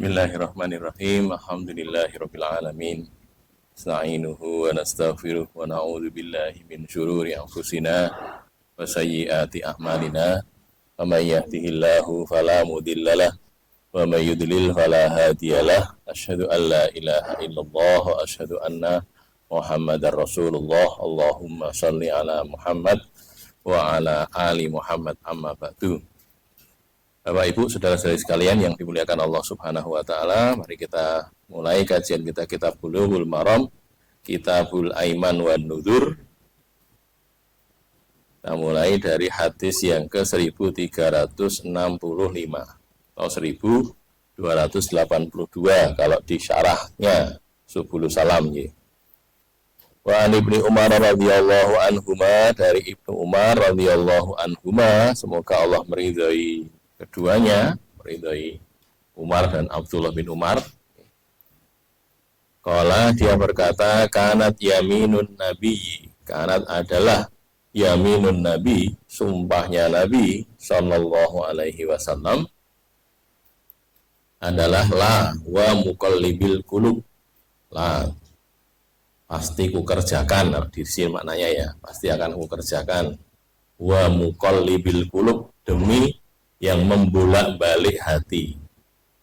Bismillahirrahmanirrahim. Alhamdulillahirabbil alamin. Nasta'inuhu wa nastaghfiruh wa na'udzu billahi min syururi anfusina wa sayyiati a'malina. May yahdihillahu fala mudhillalah wa may yudlil fala hadiyalah. Asyhadu an la ilaha illallah wa asyhadu anna Muhammadar Rasulullah. Allahumma shalli ala Muhammad wa ala ali Muhammad, amma ba'du. Bapak Ibu, saudara-saudari sekalian yang dimuliakan Allah Subhanahu wa taala, mari kita mulai kajian kita kitab Bulughul Maram, Kitabul Aiman wan Nuzur. Kita mulai dari hadis yang ke 1365 atau 1282 kalau di syarahnya Subul Salam ya. Wa an Ibnu Umar radhiyallahu anhuma, dari Ibnu Umar radhiyallahu anhuma, semoga Allah meridhai keduanya, meridhai Umar dan Abdullah bin Umar. Qala, dia berkata, kanat yaminun nabi, kanat adalah yaminun nabi, sumpahnya Nabi sallallahu alaihi wasallam adalah la wa muqallibil qulub, la pasti kukerjakan, di sini maknanya ya, pasti akan kukerjakan, wa muqallibil qulub, demi yang membolak-balik hati.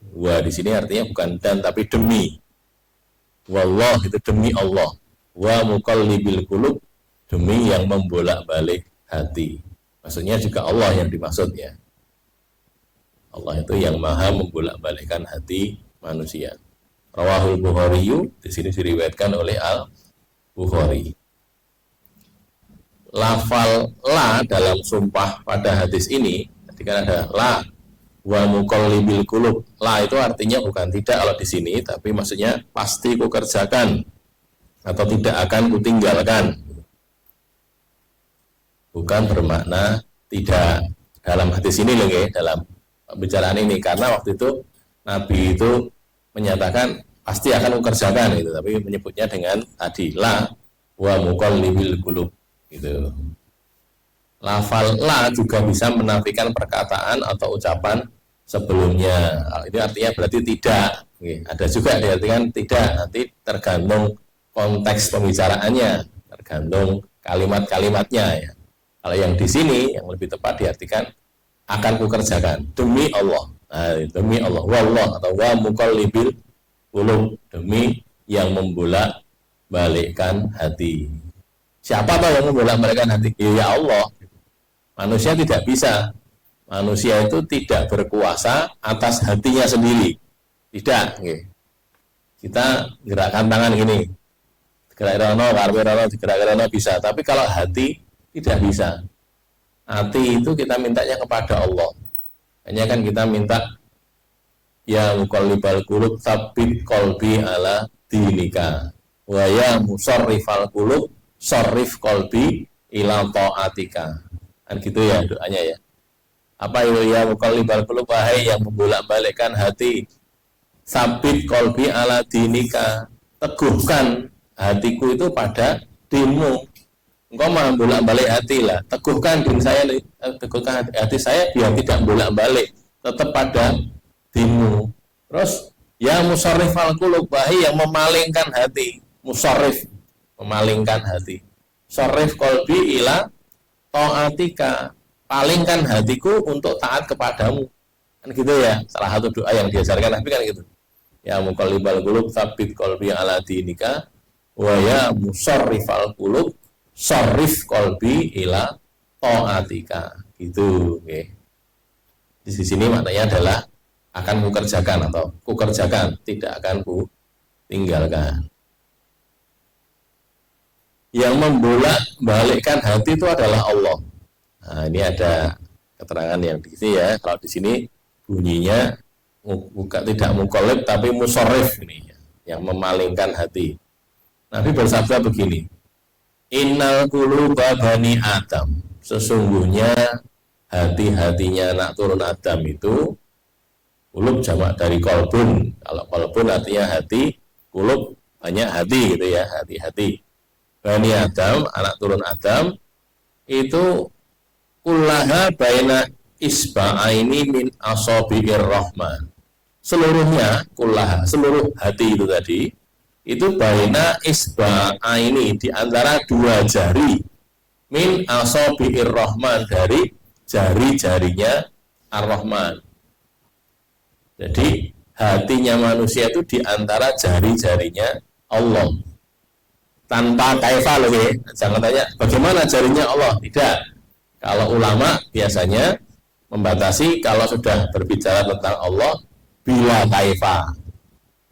Wa di sini artinya bukan dan tapi demi. Wallah itu demi Allah. Wa muqallibil qulub, demi yang membolak-balik hati. Maksudnya juga Allah yang dimaksud ya. Allah itu yang maha membolak-balikkan hati manusia. Rawahul Bukhari, di sini diriwayatkan oleh Al-Bukhari. Lafal la dalam sumpah pada hadis ini, ketika ada la wa muqallibil qulub, la itu artinya bukan tidak kalau di sini, tapi maksudnya pasti kukerjakan atau tidak akan kutinggalkan, bukan bermakna tidak dalam hadis ini loh ya, dalam pembicaraan ini, karena waktu itu Nabi itu menyatakan pasti akan kukerjakan gitu, tapi menyebutnya dengan tadi la wa muqallibil qulub gitu. Lafal la juga bisa menafikan perkataan atau ucapan sebelumnya. Ini artinya berarti tidak. Ada juga diartikan tidak, nanti tergantung konteks pembicaraannya, tergantung kalimat-kalimatnya ya. Kalau yang di sini yang lebih tepat diartikan akan kukerjakan demi Allah. Nah, demi Allah, wallah atau wa muqallibil qulub, demi yang membolak-balikkan hati. Siapa tahu yang membolak-balikkan hati? Ya Allah. Manusia tidak bisa. Manusia itu tidak berkuasa atas hatinya sendiri. Tidak. Kita gerakkan tangan gini. Gerak-gerak bisa. Tapi kalau hati tidak bisa. Hati itu kita mintanya kepada Allah. Hanya kan kita minta ya muqallibal qulub tsabbit qalbi ala dinika. Wa ya musarrifal qulub sarrif qalbi ila ta'atika. Kan gitu ya doanya ya. Apa itu ya muqallibal qulub, wahai yang membolak-balikkan hati, sabit qalbi ala dinika, teguhkan hatiku itu pada dinmu. Engkau membolak-balik hati lah, teguhkan din saya, teguhkan hati saya biar tidak bolak-balik, tetap pada dinmu. Terus ya musarrifal qulub, wahai yang memalingkan hati, musarrif, memalingkan hati, sarrif qalbi ila ta'atika, palingkan hatiku untuk taat kepadamu. Kan gitu ya, salah satu doa yang diajarkan Nabi kan gitu. Ya muqallibal qulub tsabbit qalbi ala dinika wa ya musarrifal qulub sarrif qalbi ila ta'atika. Gitu, oke. Di sini maknanya adalah akan kukerjakan atau kukerjakan, tidak akan kutinggalkan. Yang membolak-balikkan hati itu adalah Allah. Nah, ini ada keterangan yang di sini ya. Kalau di sini bunyinya bukan tidak muqallib tapi musarrif ini, yang memalingkan hati. Nabi bersabda begini, innal quluba bani Adam, sesungguhnya hati-hatinya anak turun Adam itu, qulub jamak dari qalbun. Kalau qalbun artinya hati, qulub banyak hati gitu ya, hati-hati. Bani Adam, anak turun Adam itu kullaha baina isba'aini min asabi'ir rahman, seluruhnya kullaha, seluruh hati itu tadi itu baina isba'aini, di antara dua jari, min asabi'ir rahman, dari jari-jarinya ar-rahman. Jadi hatinya manusia itu di antara jari-jarinya Allah. Tanpa kaifa loh ya. Jangan tanya bagaimana jarinya Allah, tidak. Kalau ulama biasanya membatasi kalau sudah berbicara tentang Allah bila kaifa.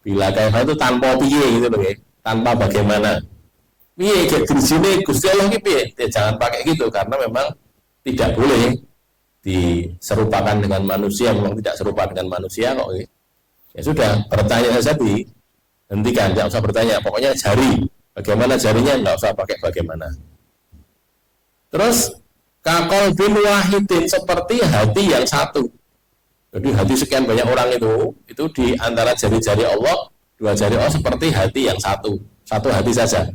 Bila kaifa itu tanpa piye gitu loh ya. Tanpa bagaimana. Piye kayak di sini Gusti Allah gitu ya. Jangan pakai gitu karena memang tidak boleh diserupakan dengan manusia, memang tidak serupa dengan manusia kok. Ya sudah, bertanya saja hentikan, tidak usah bertanya, pokoknya jari. Bagaimana jarinya, nggak usah pakai bagaimana. Terus kakol bin wahidin, seperti hati yang satu. Jadi hati sekian banyak orang itu di antara jari-jari Allah, dua jari Allah seperti hati yang satu hati saja.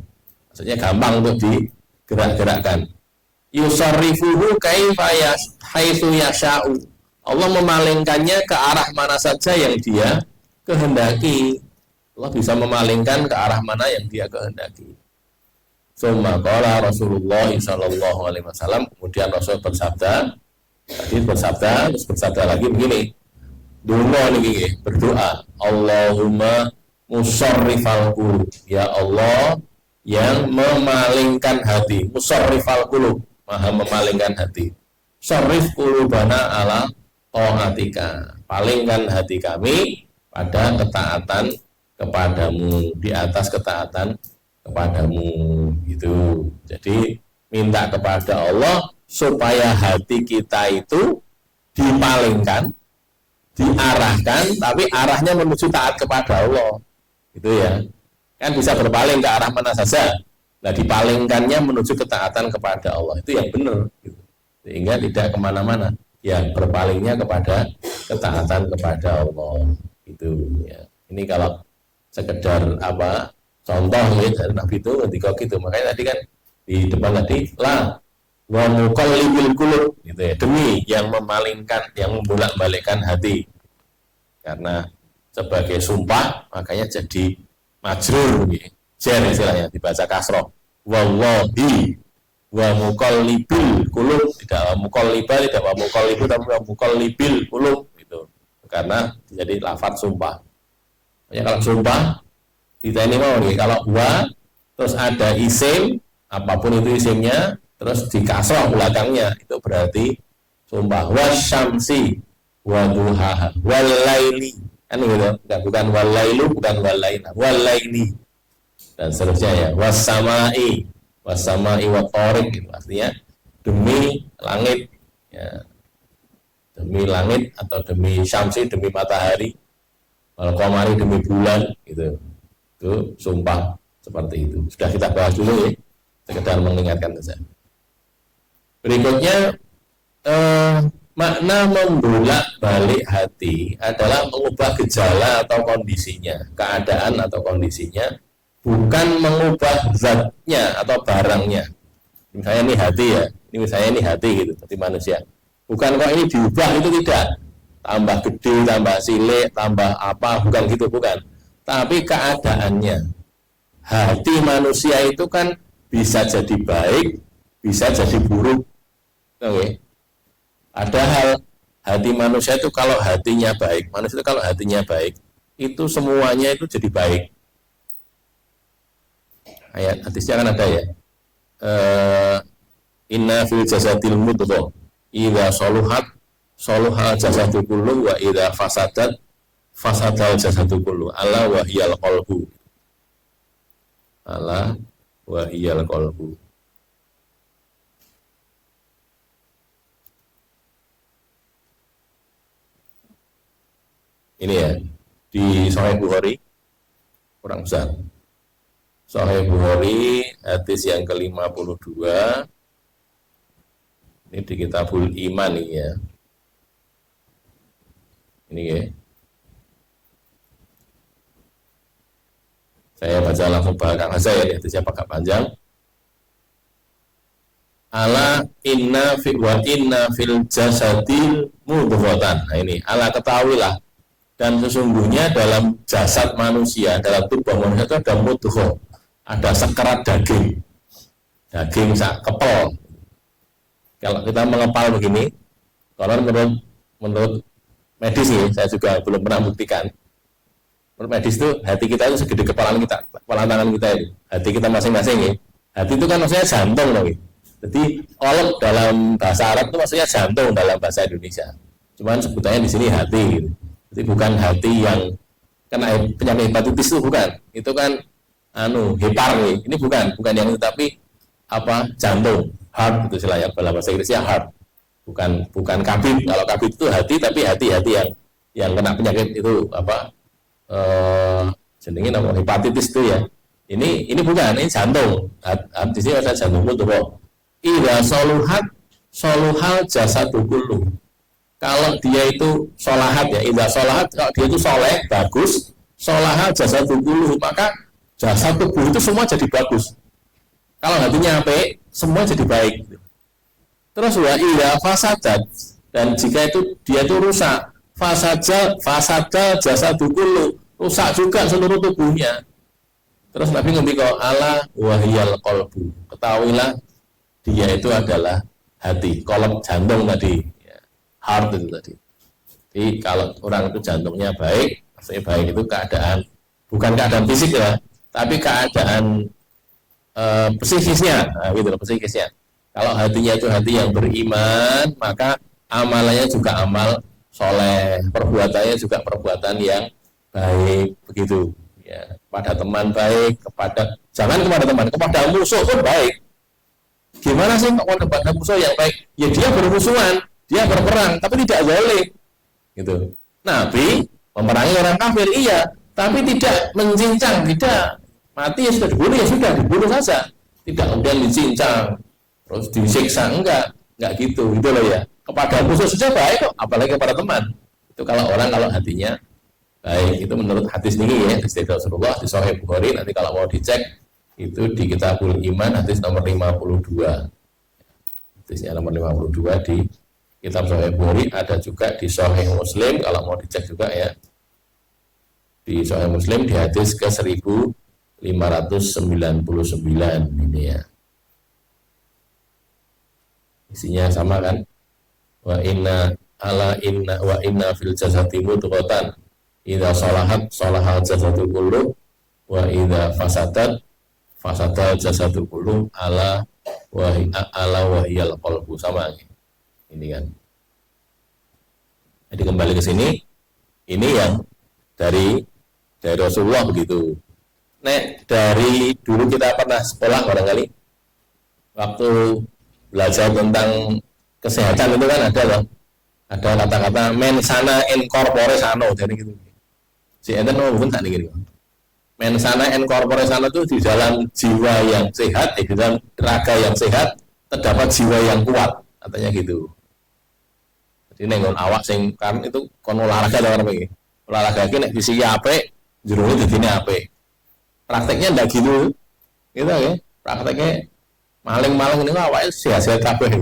Maksudnya gampang untuk digerak-gerakkan. Yusarrifuhu kaifa haitsu yasha'u. Allah memalingkannya ke arah mana saja yang dia kehendaki. Allah bisa memalingkan ke arah mana yang dia kehendaki. Summa qala Rasulullah sallallahu alaihi wasallam, kemudian Rasul bersabda, terus bersabda lagi begini. Donga niki, berdoa, Allahumma musarrifal qulub, ya Allah yang memalingkan hati, musarrifal qulub, maha memalingkan hati. Sarrif qulubana ala taatika, palingkan hati kami pada ketaatan kepadamu, di atas ketaatan kepadamu, gitu. Jadi minta kepada Allah supaya hati kita itu dipalingkan, diarahkan, tapi arahnya menuju taat kepada Allah, gitu ya. Kan bisa berpaling ke arah mana saja. Nah, dipalingkannya menuju ketaatan kepada Allah, itu yang benar, gitu. Sehingga tidak kemana-mana, ya berpalingnya kepada ketaatan kepada Allah, itu ya. Ini kalau sekedar contoh ya dari Nabi itu ketika gitu. Makanya tadi kan di depan tadi wa muqallibil qulub, gitu ya, demi yang memalingkan, yang membolak-balikkan hati. Karena sebagai sumpah makanya jadi majrur gitu. Jar istilahnya dibaca kasroh. Wallahi wa muqallibil qulub, tidak wa muqallibal, tidak wa muqallibu, tapi wa muqallibil qulub, gitu. Karena jadi lafaz sumpah. Ya, kalau sumpah kita ini mau nih, kalau wa terus ada isim, apapun itu isimnya, terus dikasroh belakangnya, itu berarti sumpah. Wasyamsi wa duhaha wal laili, kan gitu, bukan wal lailu, bukan wal laina, wal laili, dan seterusnya ya. Wasamai wa tariq, gitu. Artinya demi langit ya, demi langit, atau demi syamsi, demi matahari, wal qamari, demi bulan, gitu. Itu sumpah seperti itu. Sudah kita bahas dulu ya, sekedar mengingatkan saja. Berikutnya makna membolak-balik hati adalah mengubah gejala atau kondisinya, keadaan atau kondisinya, bukan mengubah zatnya atau barangnya. Misalnya ini hati ya, ini misalnya ini hati gitu, seperti manusia. Bukan kok ini diubah, itu tidak. Tambah gede, tambah cilik, tambah apa, bukan gitu, bukan. Tapi keadaannya, hati manusia itu kan bisa jadi baik, bisa jadi buruk. Oke. Padahal hati manusia itu kalau hatinya baik, manusia itu kalau hatinya baik, itu semuanya itu jadi baik. Ayat hadisnya kan ada ya. Inna fil jasadil mudghah idza saluhat saluhal jasadu kullu wa idza fasadat fasadal jasadu kullu ala wa hiyal qalbu, ala wa hiyal qalbu. Ini ya di Sahih Bukhari, kurang besar. Sahih Bukhari hadis yang ke-52. Ini di Kitabul Iman ini ya. Ini ya. Saya baca langsung belakang saja ya, hadisnya agak panjang. Ala inna fil jasadil mudghatan. Nah ini, ala ketahuilah, Dan sesungguhnya dalam jasad manusia, dalam tubuh manusia itu ada mudghah, ada sekerat daging sak kepel. Kalau kita mengepal begini, kalau menurut medis nih, saya juga belum pernah buktikan. Menurut medis itu hati kita itu segede kepala kita, kepala tangan kita itu, hati kita masing-masing ya. Hati itu kan maksudnya jantung loh. Jadi kolom dalam bahasa Arab itu maksudnya jantung dalam bahasa Indonesia. Cuman sebutannya di sini hati. Gitu. Jadi bukan hati yang kena penyakit hepatitis itu bukan. Itu kan hepar nih. Ini bukan yang itu, tapi apa jantung, heart itu istilahnya dalam bahasa Inggrisnya heart. Bukan kabit. Kalau kabit itu hati, tapi hati yang kena penyakit itu apa? Jenengin apa hepatitis itu ya. Ini bukan, ini jantung. Di sini ada jantung itu kok. Ida soluhal jasadu kullu. Kalau dia itu solahat ya, ida solahat, kalau dia itu soleh, bagus, solahal jasadu kullu, maka jasad tubuh itu semua jadi bagus. Kalau hatinya apik, semua jadi baik. Terus wa ida fasadat, dan jika itu dia itu rusak, fasada jasadu kullu, rusak juga seluruh tubuhnya. Terus Nabi ngendika ala wahiyal qalbu. Ketahuilah dia itu adalah hati, kolom jantung tadi, ya, heart itu tadi. Jadi kalau orang itu jantungnya baik, maksudnya baik itu keadaan, bukan keadaan fisik ya, tapi keadaan psikisnya, gitu loh, psikisnya. Kalau hatinya itu hati yang beriman, maka amalannya juga amal soleh, perbuatannya juga perbuatan yang baik, begitu. Ya, kepada teman baik, jangan kepada teman, kepada musuh pun baik. Gimana sih kok kepada musuh yang baik? Ya dia bermusuhan, dia berperang, tapi tidak zalim. Gitu. Nabi memerangi orang kafir, iya, tapi tidak mencincang, tidak. Mati ya sudah dibunuh saja. Tidak kemudian dicincang, terus disiksa, enggak gitu loh ya. Kepada musuh saja baik kok, apalagi kepada teman. Itu kalau hatinya baik, itu menurut hadis ini ya, hadis dari Rasulullah di Sahih Bukhari, nanti kalau mau dicek itu di Kitabul Iman hadis nomor 52. Hadisnya nomor 52 di Kitab Sahih Bukhari, ada juga di Sahih Muslim kalau mau dicek juga ya. Di Sahih Muslim di hadis ke 1599 ini ya. Isinya sama kan? Wa inna fil jasadi mudghatan idza salahal jasadu kullu wa idza fasadal jasadu kullu ala wahiyal qalbu, sama ini kan. Jadi kembali ke sini, ini yang dari Rasulullah begitu. Nek dari dulu kita pernah sekolah barangkali waktu belajar tentang kesehatan itu kan ada kata-kata men sana in corpore sano, jadi gitu. Si enten bukan tak nih gitu. Men sana in corpore sano itu di dalam jiwa yang sehat, di dalam raga yang sehat terdapat jiwa yang kuat, katanya gitu. Jadi nengon awak sing kan itu kon olahraga ta apa iki. Olahraga iki nek fisike apik, jerone dadine apik. Prakteknya ndak gitu. Gitu ya. Prakteknya maling-maling ini awake sehat-sehat kabeh.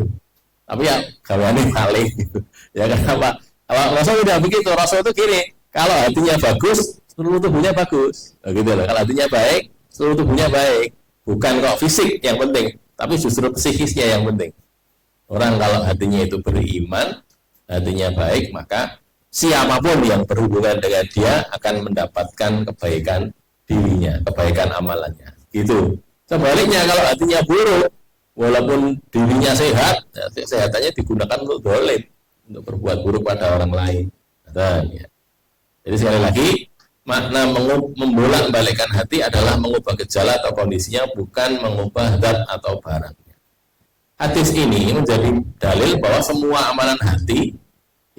Tapi ya gaweane maling gitu. Ya kenapa? Kalau Rasul tidak begitu, Rasul itu gini, kalau hatinya bagus, seluruh tubuhnya bagus. Nah, gitu loh. Kalau hatinya baik, seluruh tubuhnya baik. Bukan kok fisik yang penting, tapi justru psikisnya yang penting. Orang kalau hatinya itu beriman, hatinya baik, maka siapapun yang berhubungan dengan dia akan mendapatkan kebaikan dirinya, kebaikan amalannya. Gitu. Sebaliknya kalau hatinya buruk, walaupun dirinya sehat, kesehatannya digunakan untuk dolim, untuk berbuat buruk pada orang lain. Nah, ya. Jadi sekali lagi, makna membolak-balikkan hati adalah mengubah gejala atau kondisinya, bukan mengubah zat atau barangnya. Hadis ini menjadi dalil bahwa semua amalan hati,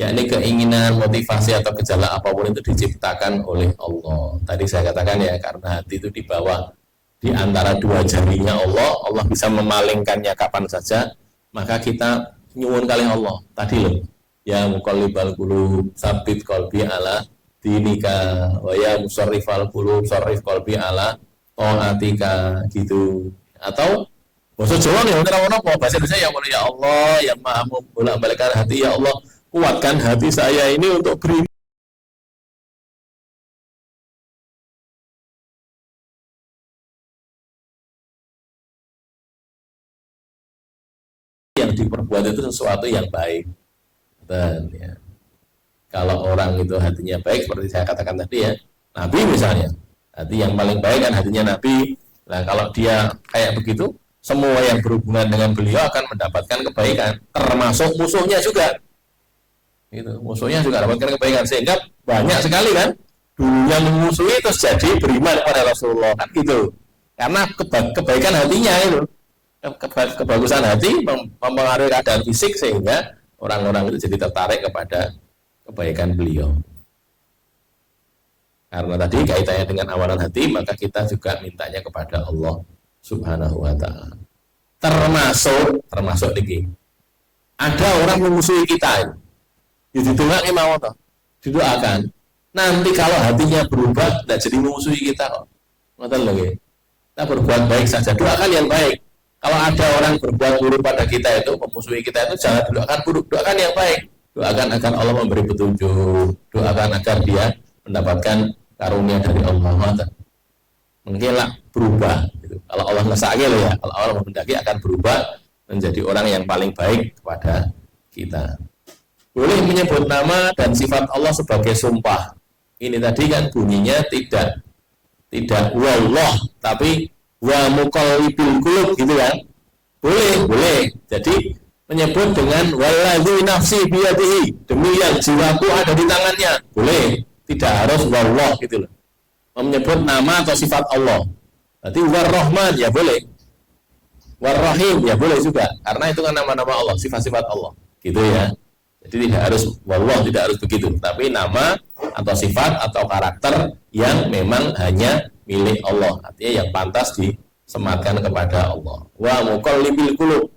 yakni keinginan, motivasi atau gejala apapun itu diciptakan oleh Allah. Tadi saya katakan ya, karena hati itu di bawah, di antara dua jarinya Allah bisa memalingkannya kapan saja, maka kita nyuwun kali Allah. Tadi loh, ya muqallibal qulub, sabit qalbi ala dinika, wa ya musarrifal qulub, sarrif qalbi ala taatika, gitu. Atau bahasa Jawa nih, apa bahasa Indonesia ya Allah, yang maha membolak-balikkan hati, ya Allah, kuatkan hati saya ini untuk beriman diperbuat itu sesuatu yang baik. Dan ya, kalau orang itu hatinya baik seperti saya katakan tadi ya, Nabi misalnya, hati yang paling baik kan hatinya Nabi. Nah kalau dia kayak begitu, semua yang berhubungan dengan beliau akan mendapatkan kebaikan, termasuk musuhnya juga. Gitu. Musuhnya juga mendapatkan kebaikan, sehingga banyak sekali kan dulunya memusuhi terus jadi beriman kepada Rasulullah kan gitu. Karena kebaikan hatinya itu, kebagusan hati mempengaruhi keadaan fisik sehingga orang-orang itu jadi tertarik kepada kebaikan beliau. Karena tadi kaitannya dengan amalan hati, maka kita juga mintanya kepada Allah Subhanahu wa ta'ala. Termasuk lagi. Ada orang memusuhi kita. Didoakan mau toh. Didoakan. Nanti kalau hatinya berubah tidak jadi memusuhi kita kok. Ngoten lho nggih. Kita berbuat baik saja, doakan yang baik. Kalau ada orang berbuat buruk pada kita itu, memusuhi kita itu, jangan doakan buruk, doakan yang baik. Doakan agar Allah memberi petunjuk, doakan agar dia mendapatkan karunia dari Allah. Mungkinlah berubah. Gitu. Kalau Allah ngesake loh ya, kalau Allah menghendaki akan berubah menjadi orang yang paling baik kepada kita. Boleh menyebut nama dan sifat Allah sebagai sumpah. Ini tadi kan bunyinya tidak wallah, tapi wa muqallibul qulub gitu kan. Boleh. Jadi menyebut dengan wallazi nafsi biyadihi, demi yang jiwaku ada di tangannya. Boleh, tidak harus wallah gitu loh. Menyebut nama atau sifat Allah. Berarti war-Rahman ya boleh. War-Rahim ya boleh juga, karena itu kan nama-nama Allah, sifat-sifat Allah. Gitu ya. Jadi tidak harus wallah, tidak harus begitu, tapi nama atau sifat atau karakter yang memang hanya milik Allah, artinya yang pantas disematkan kepada Allah. Wa muqallibil qulub.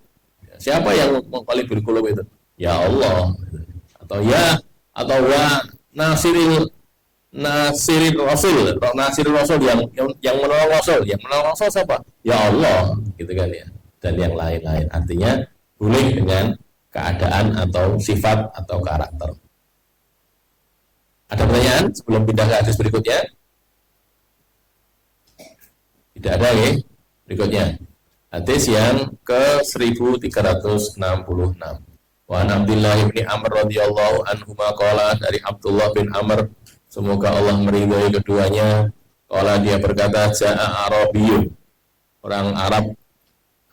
Siapa yang muqallibil qulub itu? Ya Allah. Atau wa nasiril rasul. Nasiril rasul yang menolong rasul. Yang menolong rasul siapa? Ya Allah, gitu kan ya. Dan yang lain-lain. Artinya boleh dengan keadaan atau sifat atau karakter. Ada pertanyaan sebelum pindah ke hadis berikutnya? Tidak ada ya. Berikutnya hadis yang ke 1366. Wa an Abdullah bin Amr radhiyallahu anhu qala, dari Abdullah bin Amr semoga Allah meridhai keduanya, qala dia berkata, ja'a Arabiyyun, orang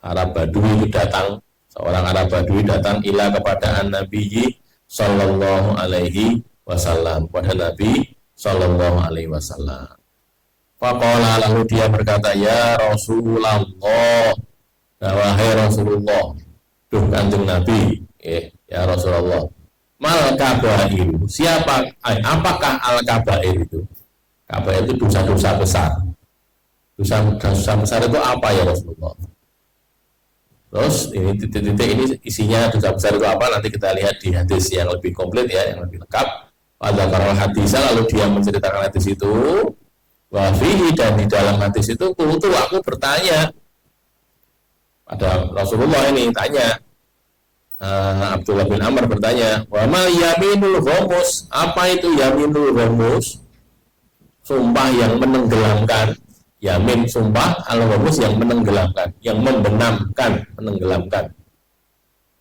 Arab Badui itu datang, seorang Arab Badui datang ila kepada An-Nabi sallallahu alaihi wasallam, pada Nabi sallallahu alaihi wasallam. Faqala, lalu dia berkata, ya Rasulullah, wahai Rasulullah, duh kanjeng Nabi, ya Rasulullah, mal kabair, apakah al kabair itu? Kabair itu dosa-dosa besar. Dosa-dosa besar itu apa ya Rasulullah? Terus ini titik-titik ini isinya dosa besar itu apa? Nanti kita lihat di hadis yang lebih komplit ya, yang lebih lengkap. Pada para hadis, lalu dia menceritakan hadis itu. Wafihi, dan di dalam hadis itu aku bertanya pada Rasulullah, ini tanya, Abdullah bin Amr bertanya, wa ma yaminul ghamus, apa itu yaminul ghamus? Sumpah yang menenggelamkan. Yamin sumpah, al-ghamus yang menenggelamkan, yang membenamkan, menenggelamkan.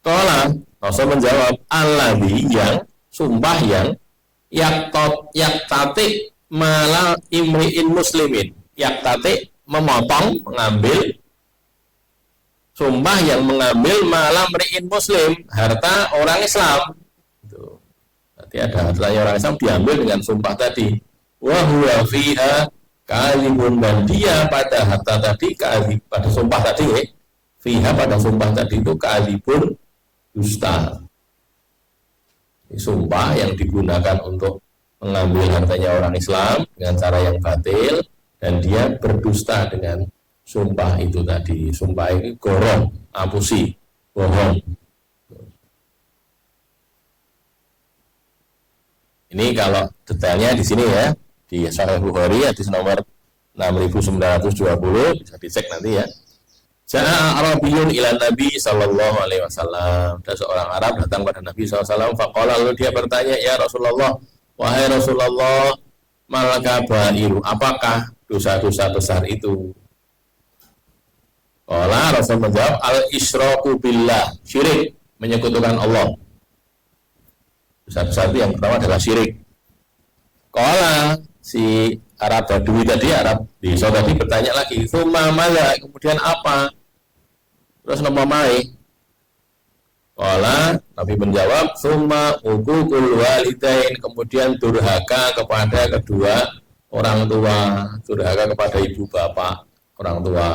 Qala, Rasul menjawab, alladzi, yang sumpah yang yaktati mala imri'in muslimin, yaktati memotong, mengambil, sumpah yang mengambil mala imri'in muslim, harta orang Islam. Itu. Berarti ada hartanya orang Islam diambil dengan sumpah tadi. Wa huwa fiha kalibun, dan dia pada harta tadi, pada sumpah tadi, fiha pada sumpah tadi itu kalibun, dusta. Ini sumpah yang digunakan untuk mengambil hartanya orang Islam dengan cara yang batil, dan dia berdusta dengan sumpah itu tadi. Sumpah ini gorong, apusi, bohong. Ini kalau detailnya di sini ya, di Sahih Bukhari hadis nomor 6920, bisa dicek nanti ya. Ja'a Arabiyyun ila Nabi sallallahu alaihi wasallam. Ada seorang Arab datang pada Nabi sallallahu alaihi wasallam, faqala, lalu dia bertanya, ya Rasulullah, wahai Rasulullah, mal kabairu, apakah dosa-dosa besar itu? Qala, Rasul menjawab, al isyraku billah, syirik menyekutukan Allah. Besar-besar itu yang pertama adalah syirik. Qala si Arab Badui tadi, Arab di tadi bertanya lagi, "Tsumma madza?" Kemudian apa? Terus nama mai. Qala Nabi menjawab, "Tsumma uququl walidain." Kemudian durhaka kepada kedua orang tua, durhaka kepada ibu bapak orang tua.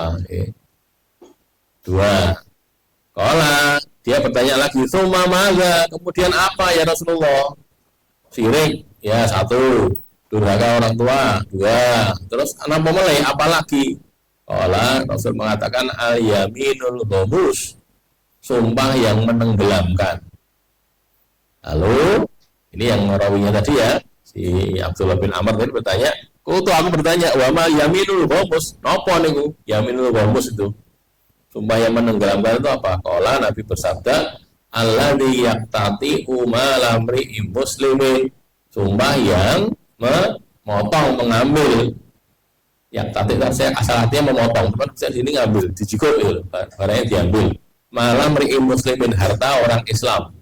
Dua. Qala dia bertanya lagi, "Tsumma madza?" Kemudian apa ya Rasulullah? Syirik, ya satu. Durhaka orang tua, dua. Terus anak pemelai, apa lagi? Qala Rasul mengatakan al-yaminul ghamus, sumpah yang menenggelamkan. Lalu ini yang rawinya tadi ya, si Abdullah bin Amr tadi bertanya, aku bertanya, wa ma yaminul ghamus? Napa niku? Yaminul ghamus itu. Sumpah yang menenggelamkan itu apa? Qala Nabi bersabda, alladzi yaqtati umala mri'im muslimin. Sumpah yang memotong, mengambil. Yaqtati saya asal artinya memotong, teman bisa sini ngambil, dijikut ya, barangnya diambil. Malam mri'im muslimin, harta orang Islam.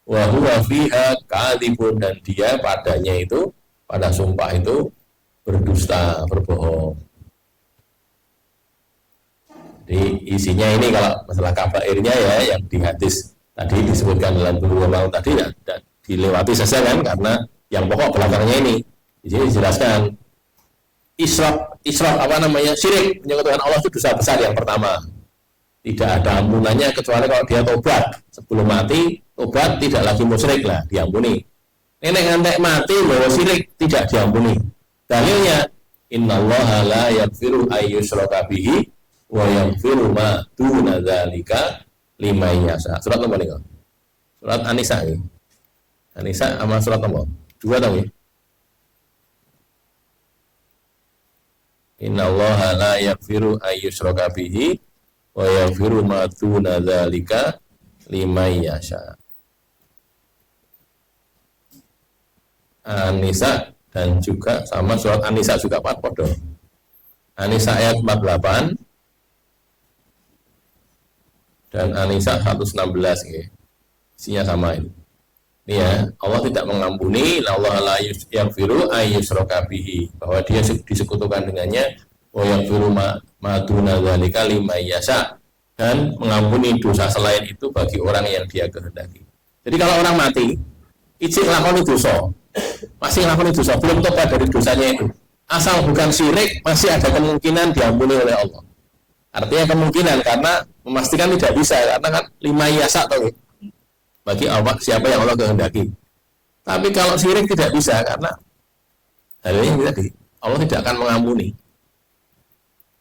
Wa huwa fiha kadhibun, dan dia padanya itu, pada sumpah itu berdusta, berbohong. Jadi isinya ini kalau masalah kabairnya ya, yang di hadis tadi disebutkan dalam Bulughul Maram tadi ya, dilewati saja kan, karena yang pokok belakangnya ini. Di sini dijelaskan israf apa namanya, syirik, menyekutukan Allah itu dosa besar yang pertama. Tidak ada ampunannya kecuali kalau dia tobat. Sebelum mati tobat, tidak lagi musyrik lah, diampuni. Nenek ngantek mati bahwa syirik, tidak diampuni. Dalilnya innallaha la yaghfiru ayyushraka bihi wa yaghfiru ma duna dzalika liman yasha. Surat nomor ini. Surat An-Nisa ini. An-Nisa sama surat nomor 2 tahu ya? Innallaha la yaghfiru ayyushraka bihi wa yaghfiru ma duna dzalika liman yasha. An-Nisa dan juga sama surat An-Nisa juga Pak Podo. An-Nisa ayat 48 dan An-Nisa 116 ya. Isinya sama ini. Ini ya, Allah tidak mengampuni, Allah la yaghfiru ayyushraka bihi, bahwa dia disekutukan dengannya, wa yaghfiru ma duna dzalika liman yasha, dan mengampuni dosa selain itu bagi orang yang dia kehendaki. Jadi kalau orang mati, izin lakoni dosa, masih lakoni dosa, belum tobat dari dosanya itu, asal bukan syirik, masih ada kemungkinan diampuni oleh Allah. Artinya kemungkinan, karena memastikan tidak bisa, karena kan lima yasa tahu, bagi Allah siapa yang Allah kehendaki. Tapi kalau syirik tidak bisa, karena dalilnya tadi Allah tidak akan mengampuni.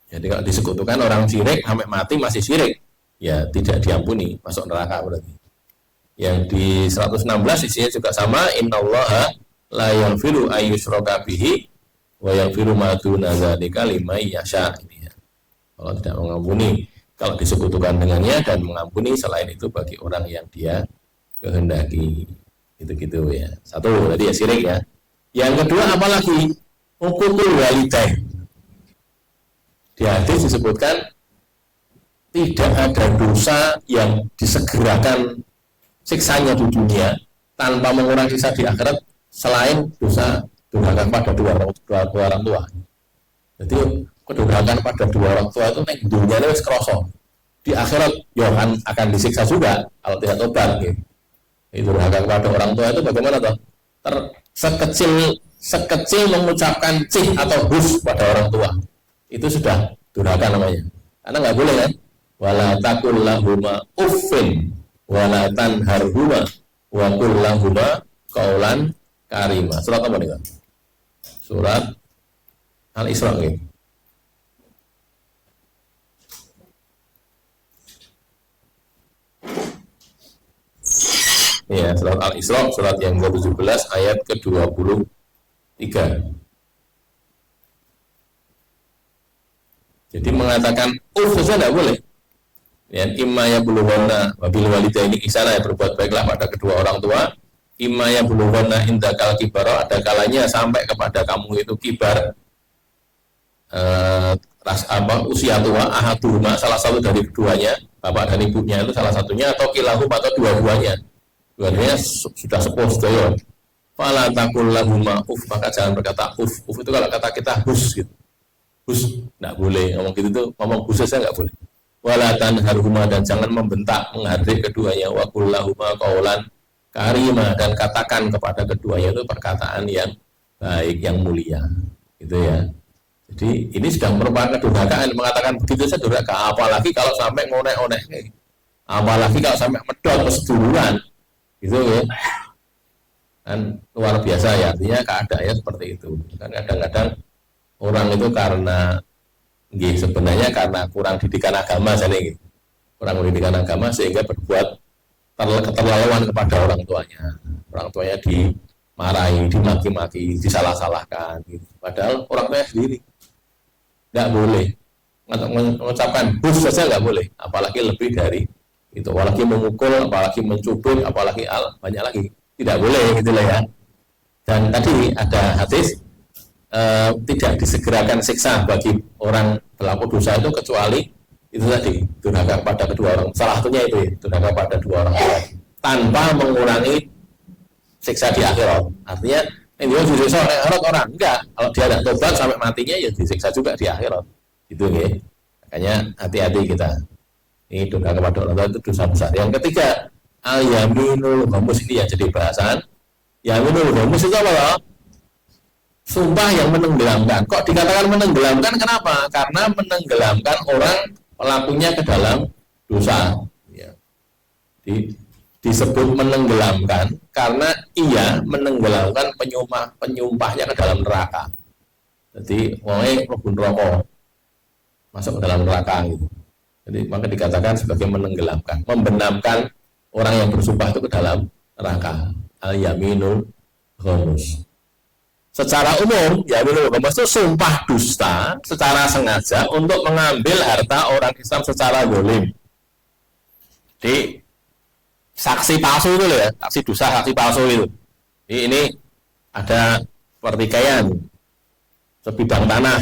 Jadi kalau disekutukan orang syirik sampai mati masih syirik, ya tidak diampuni, masuk neraka berarti. Yang di 116 isinya juga sama, innallaha la yaghfiru ayyushraka bihi wa yaghfiru ma duna dzalika liman yasha. Allah tidak mengampuni kalau disekutukan dengannya, dan mengampuni selain itu bagi orang yang dia kehendaki. Gitu-gitu ya. Satu tadi ya syirik ya. Yang kedua apalagi? Uququl walidain. Di hadis disebutkan tidak ada dosa yang disegerakan siksanya di dunia tanpa mengurangi siksa di akhirat selain dosa durhaka pada dua orang tua. Jadi kedurhakaan pada dua orang tua itu nek dunia ini wis krasa. Di akhirat ya akan disiksa juga kalau tidak tobat gitu. Itu durhaka kepada orang tua itu bagaimana toh? Sekecil mengucapkan cih atau hus pada orang tua, itu sudah durhaka namanya. Karena nggak boleh kan? Wala taqul lahuma uffin wala tanharhuma wa qul lahuma qaulan karima. Surat apa nih? Surat Al-Isra nih. Ya, surat Al-Isra, surat yang ke-17 ayat ke-23. Jadi mengatakan saja tidak boleh. Ya, imma ya bulughana wa bil walidaini ihsana, ya berbuat baiklah pada kedua orang tua. Imma ya bulughana indakal kibara, ada kalanya sampai kepada kamu itu kibar, usia tua, ahaduhuma, salah satu dari keduanya, bapak dan ibunya itu salah satunya atau kilahum atau dua-duanya. Dua-duanya sudah sepuh sedaya. Fala taqul lahuma uf, maka jangan berkata uf. Uf itu kalau kata kita hus gitu. Hus enggak boleh ngomong gitu tuh, ngomong hus saja enggak boleh. Wala tanharhuma, dan jangan membentak menghardik keduanya. Wa qul lahuma qaulan karima, dan katakan kepada keduanya itu perkataan yang baik, yang mulia. Gitu ya. Jadi ini sudah merupakan kedurhakaan, mengatakan begitu saja durhaka, apalagi kalau sampai ngonek-onek, apalagi kalau sampai medot keseduluran, gitu ya, kan luar biasa ya, artinya keadaannya seperti itu. Kan kadang-kadang orang itu karena, sebenarnya karena kurang didikan agama, gitu. Kurang pendidikan agama sehingga berbuat keterlaluan kepada orang tuanya. Orang tuanya dimarahi, dimaki-maki, disalah-salahkan, gitu. Padahal orang tuanya sendiri nggak boleh mengucapkan bus saja, nggak boleh, apalagi lebih dari itu, apalagi memukul, apalagi mencubit, apalagi banyak lagi, tidak boleh gitu lah ya. Dan tadi ada hadis tidak disegerakan siksa bagi orang pelaku dosa itu kecuali itu tadi, durhaka pada kedua orang, salah satunya itu ya, durhaka pada dua orang tua, tanpa mengurangi siksa di akhirat. Artinya ini disiksa oleh akhirat orang enggak, kalau dia tidak tobat sampai matinya ya disiksa juga di akhirat, gitu ya. Makanya hati-hati kita, ini dosa kepada orang tua itu dosa besar. Yang ketiga, al yaminul ghamus, ini yang jadi bahasan. Yaminul ghamus itu apa loh? Sumpah yang menenggelamkan. Kok dikatakan menenggelamkan? Kenapa? Karena menenggelamkan orang pelakunya ke dalam dosa ya. Disebut menenggelamkan karena ia menenggelamkan penyumpahnya ke dalam neraka. Jadi wongnya mlebu neraka, masuk ke dalam neraka gitu. Jadi maka dikatakan sebagai menenggelamkan, membenamkan orang yang bersumpah itu ke dalam neraka. Al yaminul ghamus. Secara umum, yaminul ghamus itu sumpah dusta secara sengaja untuk mengambil harta orang Islam secara zalim. Di saksi palsu itu ya, saksi dusta, saksi palsu itu. Ini ada pertikaian sebidang tanah,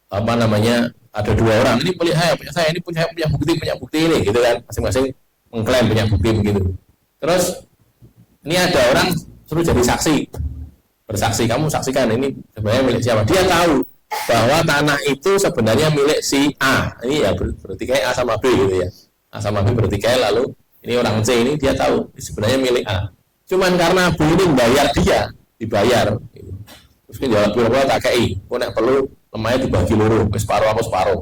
apa namanya, ada dua orang, ini punya saya ini punya bukti ini, gitu kan, masing-masing mengklaim punya bukti begitu. Terus ini ada orang suruh jadi saksi, bersaksi, kamu saksikan ini sebenarnya milik siapa. Dia tahu bahwa tanah itu sebenarnya milik si A. Ini ya berarti kayak A sama B gitu ya. A sama B berarti kayak, lalu ini orang C ini dia tahu ini sebenarnya milik A. Cuman karena B ini membayar dia, dibayar. Gitu. Terus kan jawab berapa tak kei, kok nek perlu lemahnya dibagi loro, separuh.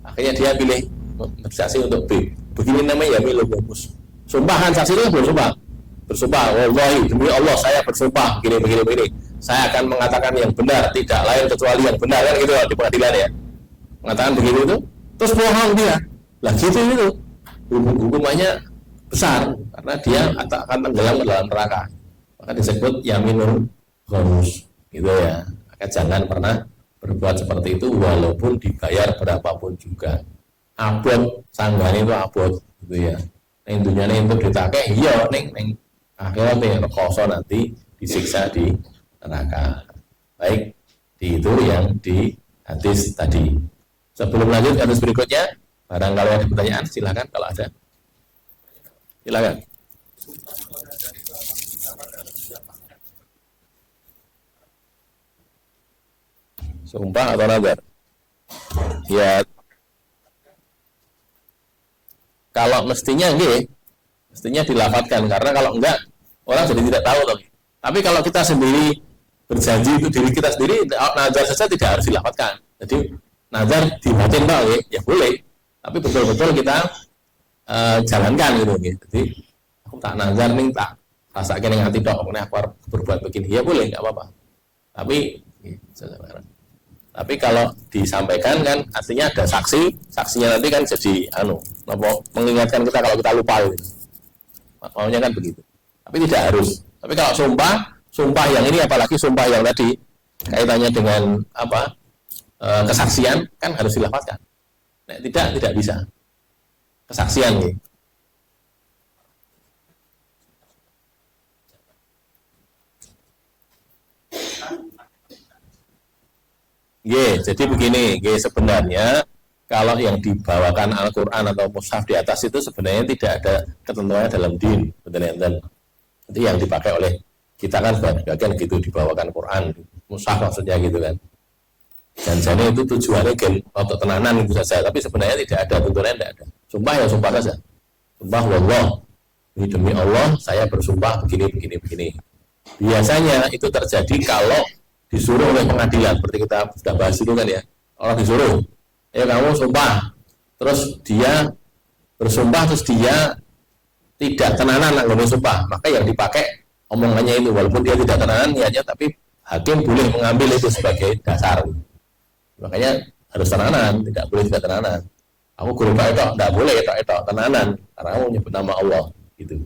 Akhirnya dia pilih saksi untuk B. Begini namanya ya milu bagus. Sumpahan saksi itu belum sumpah. Bersumpah, wallahi demi Allah saya bersumpah begini. Saya akan mengatakan yang benar, tidak lain kecuali yang benar, kan gitu di pengadilan ya. Mengatakan begitu itu, terus bohong dia. Lah gitu itu. Hukumannya besar karena dia akan tenggelam ke dalam neraka. Maka disebut yaminul ghamus. Gitu ya. Maka jangan pernah berbuat seperti itu walaupun dibayar berapapun juga. Abot sanggane itu abot gitu ya. Ning dunyane itu ditake iya ning akhirnya rekoso nanti disiksa di neraka. Baik, itu yang di hadis tadi. Sebelum lanjut ke hadis berikutnya, barangkali ada pertanyaan silakan kalau ada. Silakan. Sumpah atau nazar? Ya, kalau mestinya mestinya dilafatkan, karena kalau enggak orang jadi tidak tahu loh. Tapi kalau kita sendiri berjanji itu diri kita sendiri, nazar saja tidak harus dilafatkan. Jadi nazar dibatin ya boleh, tapi betul-betul kita jalankan gitu. Jadi aku tak nazar nih, tak rasakan yang hati dok, aku berbuat begini, ya boleh, nggak apa-apa. Tapi kalau disampaikan kan artinya ada saksinya nanti kan jadi mengingatkan kita kalau kita lupa gitu. Maunya kan begitu. Tapi tidak harus. Tapi kalau sumpah yang ini, apalagi sumpah yang tadi kaitannya dengan kesaksian kan harus dilafazkan. Nah, tidak bisa. Kesaksian gitu. Jadi begini, sebenarnya kalau yang dibawakan Al-Quran atau mushaf di atas itu sebenarnya tidak ada ketentuannya dalam din, dan itu yang dipakai oleh kita kan sebagian gitu, dibawakan Quran, mushaf maksudnya gitu kan. Dan jadi itu tujuannya untuk tenanan itu saja, tapi sebenarnya tidak ada tuntunan, tidak ada. Sumpah ya sumpah saja. Sumpah wallah, ini demi Allah saya bersumpah begini. Biasanya itu terjadi kalau disuruh oleh pengadilan, seperti kita sudah bahas itu kan ya. Orang disuruh, ya kamu sumpah, terus dia bersumpah, terus dia tidak tenanan nggak sumpah, maka yang dipakai omongannya itu, walaupun dia tidak tenanan niatnya, tapi hakim boleh mengambil itu sebagai dasar. Makanya harus tenanan, tidak boleh tidak tenanan. Aku guru Pak Etok, tidak boleh Etok tenanan, karena kamu menyebut nama Allah gitu.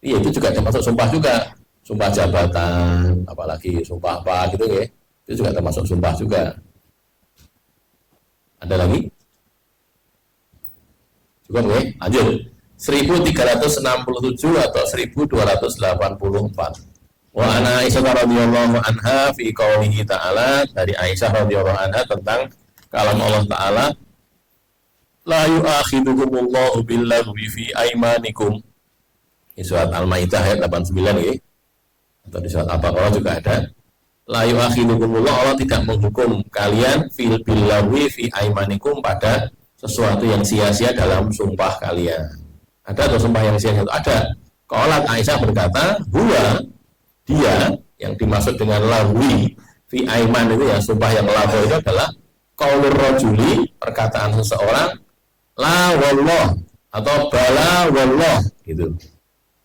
Iya, itu juga termasuk sumpah juga, sumpah jabatan, apalagi sumpah apa gitu ya, itu juga termasuk sumpah juga. Ada lagi? Cukup ya, lanjut. 1367 atau 1284. Wa ana Aisyah radhiyallahu anha fi qaulihi ta'ala, dari Aisyah radhiyallahu anha tentang kalam Allah Ta'ala, la yu'akhidukumullahu billaghwi fi aymanikum. Di surat Al-Maidah ayat 89 ya. Atau di surat Al-Baqarah juga ada. La yu'akhidukumullahu, Allah tidak menghukum kalian fil billaghwi fi aymanikum, pada sesuatu yang sia-sia dalam sumpah kalian. Ada atau sumpah yang sia-sia itu? Ada. Qalat Aisyah berkata, huwa, dia yang dimaksud dengan lahwi fi aiman itu ya, sumpah yang lahwi itu adalah qaulur rajuli, perkataan seseorang, la wallah atau bala wallah gitu.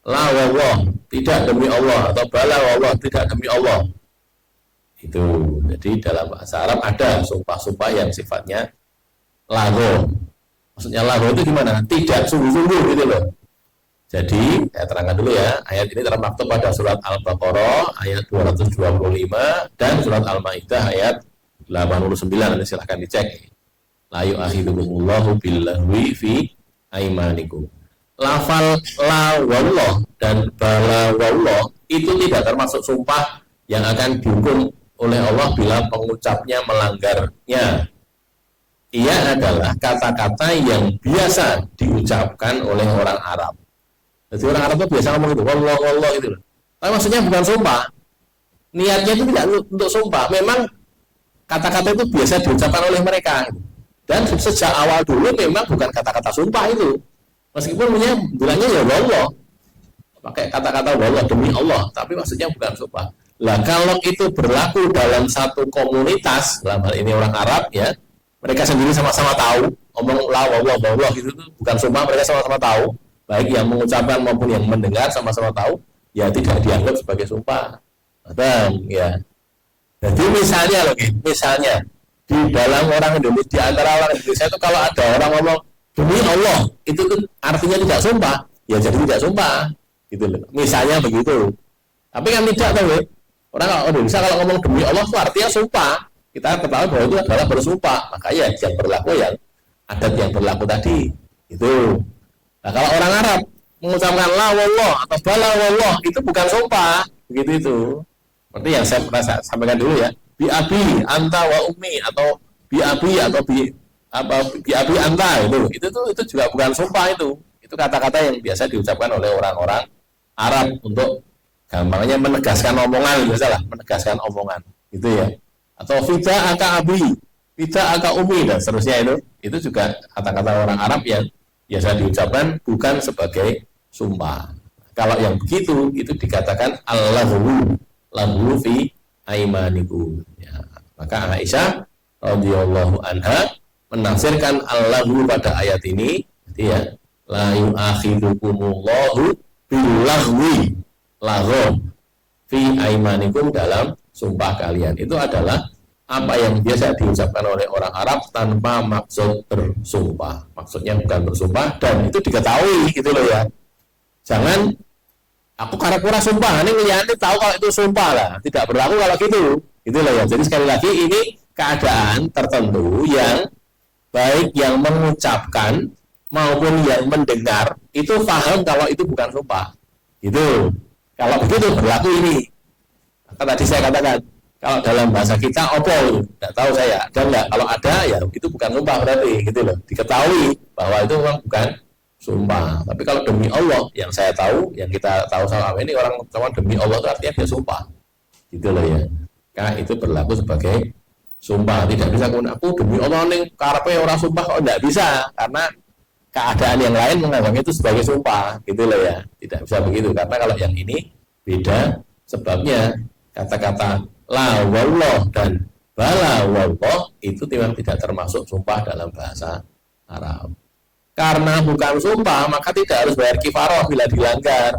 La wallah, tidak demi Allah, atau bala wallah, tidak demi Allah. Itu. Jadi dalam bahasa Arab ada sumpah-sumpah yang sifatnya lago. Maksudnya lago itu gimana? Tidak sungguh-sungguh gitu loh. Jadi, saya terangkan dulu ya, ayat ini termaktub pada surat Al-Baqarah ayat 225 dan surat Al-Maidah ayat 89. Nanti silahkan dicek. La yu'akhidukumullahu billahwi fi aimanikum. Lafal la wallah dan bala wallah itu tidak termasuk sumpah yang akan dihukum oleh Allah bila pengucapnya melanggarnya. Ia adalah kata-kata yang biasa diucapkan oleh orang Arab. Jadi orang Arab itu biasa ngomong itu, wallah, wallah itu. Tapi maksudnya bukan sumpah. Niatnya itu tidak untuk sumpah. Memang kata-kata itu biasa diucapkan oleh mereka. Dan sejak awal dulu memang bukan kata-kata sumpah itu. Meskipun bilangnya ya wallah. Pakai kata-kata wallah demi Allah, tapi maksudnya bukan sumpah. Lah kalau itu berlaku dalam satu komunitas, dalam hal ini orang Arab ya, mereka sendiri sama-sama tahu, ngomong la wallah wallah gitu itu bukan sumpah, mereka sama-sama tahu. Baik yang mengucapkan maupun yang mendengar sama-sama tahu, ya tidak dianggap sebagai sumpah. Dan ya, jadi misalnya di dalam orang Indonesia, di antara orang Indonesia itu kalau ada orang ngomong demi Allah, itu tuh artinya tidak sumpah, ya jadi tidak sumpah, gitu loh. Misalnya begitu. Tapi kan tidak tahu ya. Orang Indonesia kalau ngomong demi Allah itu artinya sumpah. Kita ketahui bahwa itu adalah bersumpah. Makanya yang berlaku yang adat yang berlaku tadi itu. Nah, kalau orang Arab mengucapkan la wallah atau bala wallah itu bukan sumpah, begitu itu. Seperti yang saya pernah sampaikan dulu ya, bi abi anta wa ummi atau bi abi atau bi abi anta itu juga bukan sumpah itu. Itu kata-kata yang biasa diucapkan oleh orang-orang Arab untuk gampangnya menegaskan omongan, menegaskan omongan, gitu ya. Atau fida aka abi, fida aka ummi dan seterusnya itu juga kata-kata orang Arab yang biasa diucapkan bukan sebagai sumpah. Kalau yang begitu itu dikatakan al-lahwu fi aimanikum. Ya. Maka Aisyah radhiyallahu anha menafsirkan al-lahwu pada ayat ini, ya, la yu'akhidukumullahu bil-lahwi lahwu fi aimanikum, dalam sumpah kalian. Itu adalah apa yang biasa diucapkan oleh orang Arab tanpa maksud bersumpah. Maksudnya bukan bersumpah dan itu diketahui gitu loh ya. Jangan aku karena sumpah, ini tahu kalau itu sumpah lah. Tidak berlaku kalau gitu loh ya. Jadi sekali lagi ini keadaan tertentu yang baik yang mengucapkan maupun yang mendengar itu paham kalau itu bukan sumpah. Gitu. Kalau begitu berlaku ini. Maka tadi saya katakan, Kalau dalam bahasa kita opo, nggak tahu saya ada nggak. Kalau ada ya itu bukan sumpah berarti gitu loh. Diketahui bahwa itu memang bukan sumpah. Tapi kalau demi Allah yang saya tahu, yang kita tahu selama ini orang sama demi Allah itu artinya dia sumpah. Gitu loh ya. Karena itu berlaku sebagai sumpah. Tidak bisa aku demi Allah nih karepe orang sumpah kok nggak bisa karena keadaan yang lain menganggapnya itu sebagai sumpah. Gitu loh ya. Tidak bisa begitu karena kalau yang ini beda sebabnya kata-kata la wallah dan bala wallah itu memang tidak termasuk sumpah dalam bahasa Arab. Karena bukan sumpah maka tidak harus bayar kifaroh bila dilanggar.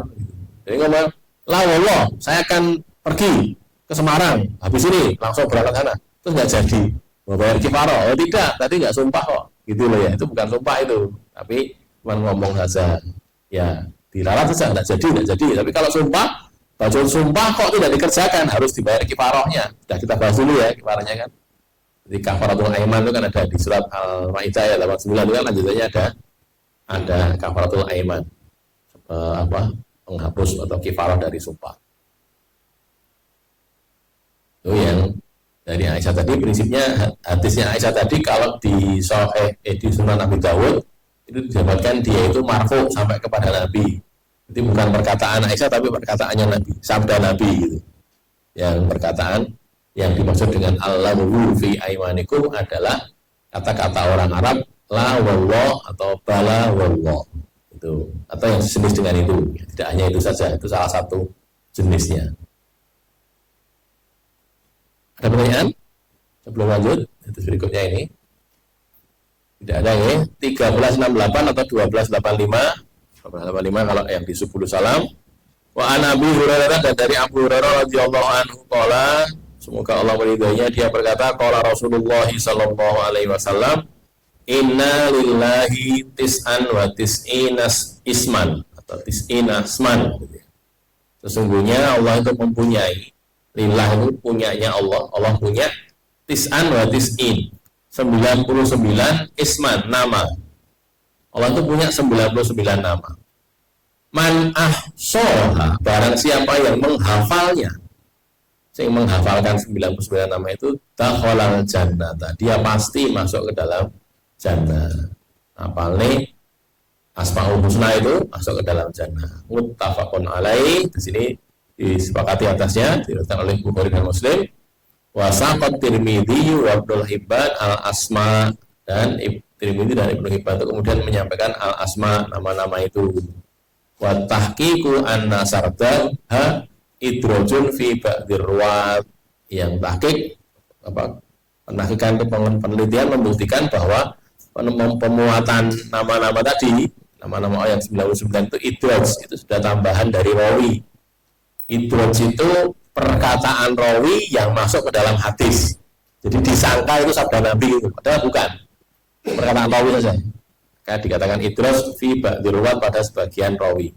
Jadi ngomong la wallah saya akan pergi ke Semarang habis ini langsung berangkat sana terus nggak jadi mau bayar kifaroh. Oh tidak, tadi nggak sumpah kok. Gitu loh ya, itu bukan sumpah itu. Tapi cuma ngomong saja. Ya dilarang saja nggak jadi. Tapi kalau sumpah bacaan sumpah kok tidak dikerjakan harus dibayar kifarohnya. Sudah kita bahas dulu ya kifarohnya kan. Jadi kafaratul aiman itu kan ada di surat Al-Maidah ayat 89 itu kan lanjutannya ada kafaratul aiman penghapus atau kifaroh dari sumpah. Itu yang dari Aisyah tadi prinsipnya hadisnya Aisyah tadi kalau di di Sunan Abi Dawud itu didapatkan dia itu marfu sampai kepada Nabi. Itu bukan perkataan Aisyah tapi perkataannya Nabi, sabda Nabi gitu. Yang perkataan yang dimaksud dengan Allahu fi aimanikum adalah kata-kata orang Arab la wallah atau bala wallah. Itu atau yang sejenis dengan itu. Tidak hanya itu saja, itu salah satu jenisnya. Ada pertanyaan? Sebelum lanjut, itu berikutnya ini. Tidak ada ya. 1368 atau 1285 kalau yang di 10 salam. Wa an Abi Hurairah dan dari Abu Hurairah radhiyallahu anhu qala, semoga Allah meridhoinya, dia berkata qala Rasulullah sallallahu alaihi wasallam inna lillahi tis'an wa tis'inas isman atau tis'ina asman. Sesungguhnya Allah itu mempunyai, lillah itu punyanya Allah punya tis'an wa tis'in 99 isman nama. Allah itu punya 99 nama. Man ahsoha, barang siapa yang menghafalnya, yang menghafalkan 99 nama itu, dakhalal jannata, dia pasti masuk ke dalam jannah. Apalagi Asmaul Husna itu masuk ke dalam jannah. Muttafaqun alaih, di sini disepakati atasnya, diriwayatkan oleh Bukhari dan Muslim. Wa saqat Tirmidzi wa Ibnu Hibban al-asma, dan Tirmidzi dan Ibnu Hibban itu kemudian menyampaikan al-asma, nama-nama itu. Wa tahqiqu anna sardaha idrojun fi ba'dir ruwat, yang tahqiq penahkikan itu penelitian membuktikan bahwa pemuatan nama-nama tadi, nama-nama yang 99 itu idroj, itu sudah tambahan dari rawi. Idroj itu perkataan rawi yang masuk ke dalam hadis. Jadi disangka itu sabda Nabi itu, padahal bukan. Perkataan rawi saja. Kayak dikatakan idroj fi ba'dir ruwat pada sebagian rawi.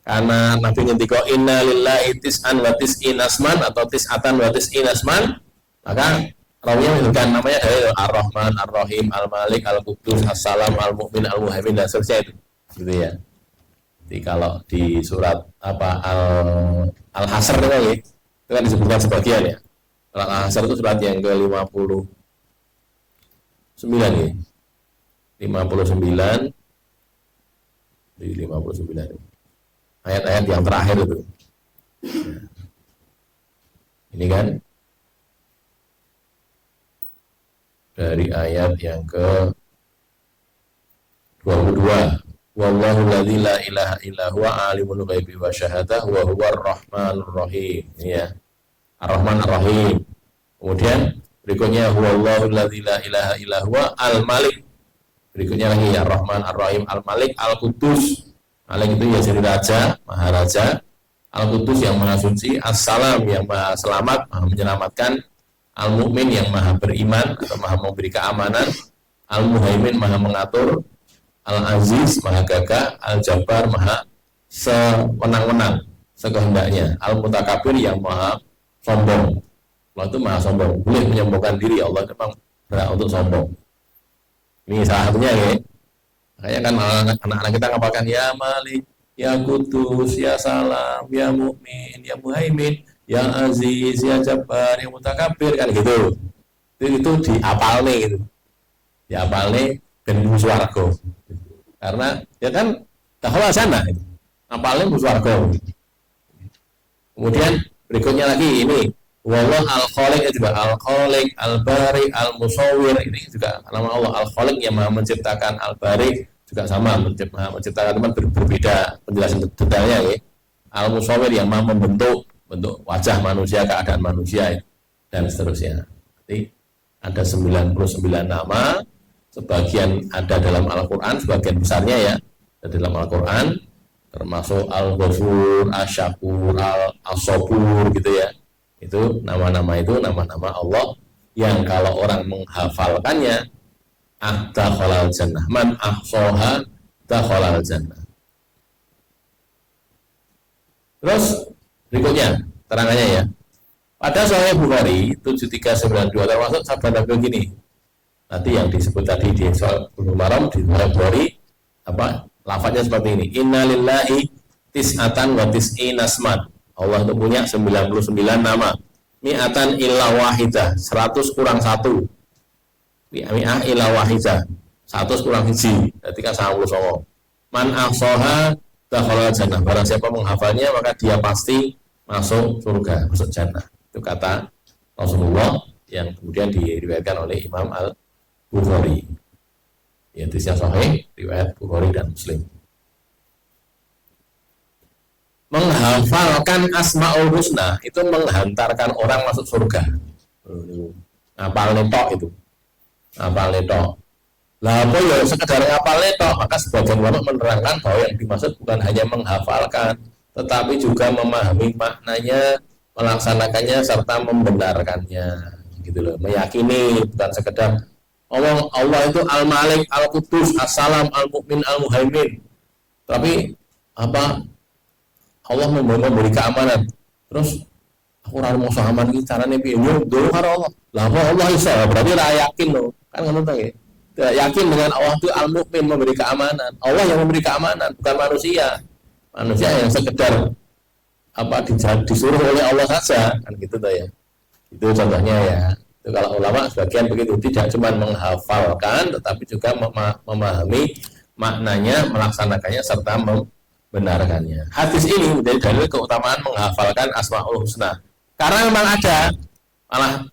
Karena Nabi ngendika inna lillahi tis'an wa tis'in asman atau tis'atan wa tis'in asman, maka rawinya menyebutkan namanya dari Ar-Rahman, Ar-Rahim, Al-Malik, Al-Qudus, As-Salam, Al-Mu'min, Al-Muhaimin dan seterusnya itu. Gitu ya. Jadi kalau di surat Al-Hasr itu kan disebutkan sebagian ya. Al-Hasr itu surat yang ke-59 ya. 59 di 59 ayat-ayat yang terakhir itu. Ini kan dari ayat yang ke 22. Wallahu alladzi la ilaha illa huwa alimul ghaibi wa syahadah wa huwar rahmanur rahim. Ya. Ar-Rahman Ar-Rahim. Kemudian berikutnya huwallahu alladzi la ilaha illa huwa al-Malik. Berikutnya lagi Ar-Rahman Ar-Rahim Al-Malik Al-Qudus. Malik itu ya jadi raja, maharaja. Al-Qudus yang maha suci, As-Salam yang maha selamat, maha menyelamatkan, Al-Mu'min yang maha beriman atau maha memberi keamanan, Al-Muhaimin maha mengatur, Al-Aziz maha gagah, Al-Jabbar maha sewenang-wenang, sekehendaknya, Al-Mutakabir yang maha sombong. Allah itu maha sombong, boleh menyombongkan diri, Allah memang berat untuk sombong. Ini salah satunya ya. Makanya kan anak-anak kita ngapalkan ya Malik, ya Qudus, ya Salam, ya Mu'min, ya Muhaimin. ya Aziz, ya Jabbar, ya Mutakabbir kan gitu. Itu diapalne gitu. Diapalne ben swarga. Karena ya kan dakhala sana gitu. Apalne swarga. Kemudian berikutnya lagi ini wallah al-khaliq juga al-khaliq, al-bari, al-musawwir ini juga nama Allah al-khaliq yang maha menciptakan, al-bari juga sama menciptakan teman berbeda penjelasan detailnya ya. Al-musawwir yang maha membentuk bentuk wajah manusia, keadaan manusia dan seterusnya. Jadi ada 99 nama, sebagian ada dalam Al-Qur'an, sebagian besarnya ya ada dalam Al-Qur'an termasuk Al-Ghafur, Asy-Syakur, Al-Sabur gitu ya. Itu nama-nama Allah yang kalau orang menghafalkannya dakhalal jannah. Man ahsaha dakhalal jannah. Terus berikutnya terangannya ya. Pada Sahih Bukhari 7392 termasuk sabda Nabi begini. Nanti yang disebut tadi di soal Bulughul Maram di Bukhari apa? Lafadznya seperti ini. Innalillahi tis'atan wa tis'ina asmat. Allah itu punya 99 nama. Mi'atan illa wahidah, 100 kurang 1. Mi'ah illa wahidah, 100 kurang 1. Berarti kan 99. Man ahsaha dakhala jannah. Barang siapa menghafalnya maka dia pasti masuk surga, masuk jannah. Itu kata Rasulullah yang kemudian diriwayatkan oleh Imam Al-Bukhari. Yaitu yang sahih riwayat Bukhari dan Muslim. Menghafalkan Asmaul Husna itu menghantarkan orang masuk surga. Ngapal netok itu. Ngapal netok. Lah apa ya sekedar ngapal netok, maka sebagian ulama menerangkan bahwa yang dimaksud bukan hanya menghafalkan, tetapi juga memahami maknanya, melaksanakannya serta membenarkannya. Gitu loh, meyakini bukan sekedar Allah itu Al-Malik, Al-Qudus, As-Salam, Al-Mu'min, Al-Muhaimin. Tapi apa? Allah memberi keamanan. Terus aku ora mau aman iki carane piye? Yo ndoro karo Allah. Lah apa Allah iso? Berarti ora yakin loh. Kan ngono ta nggih. Tidak yakin dengan Allah itu Al-Mu'min memberi keamanan. Allah yang memberi keamanan, bukan manusia. Manusia yang sekedar apa disuruh oleh Allah saja, kan gitu ta ya. Itu contohnya ya. Itu kalau ulama sebagian begitu, tidak cuma menghafalkan tetapi juga memahami maknanya, melaksanakannya serta membenarkannya. Hadis ini menjadi dalil keutamaan menghafalkan Asmaul Husna. Karena memang ada, malah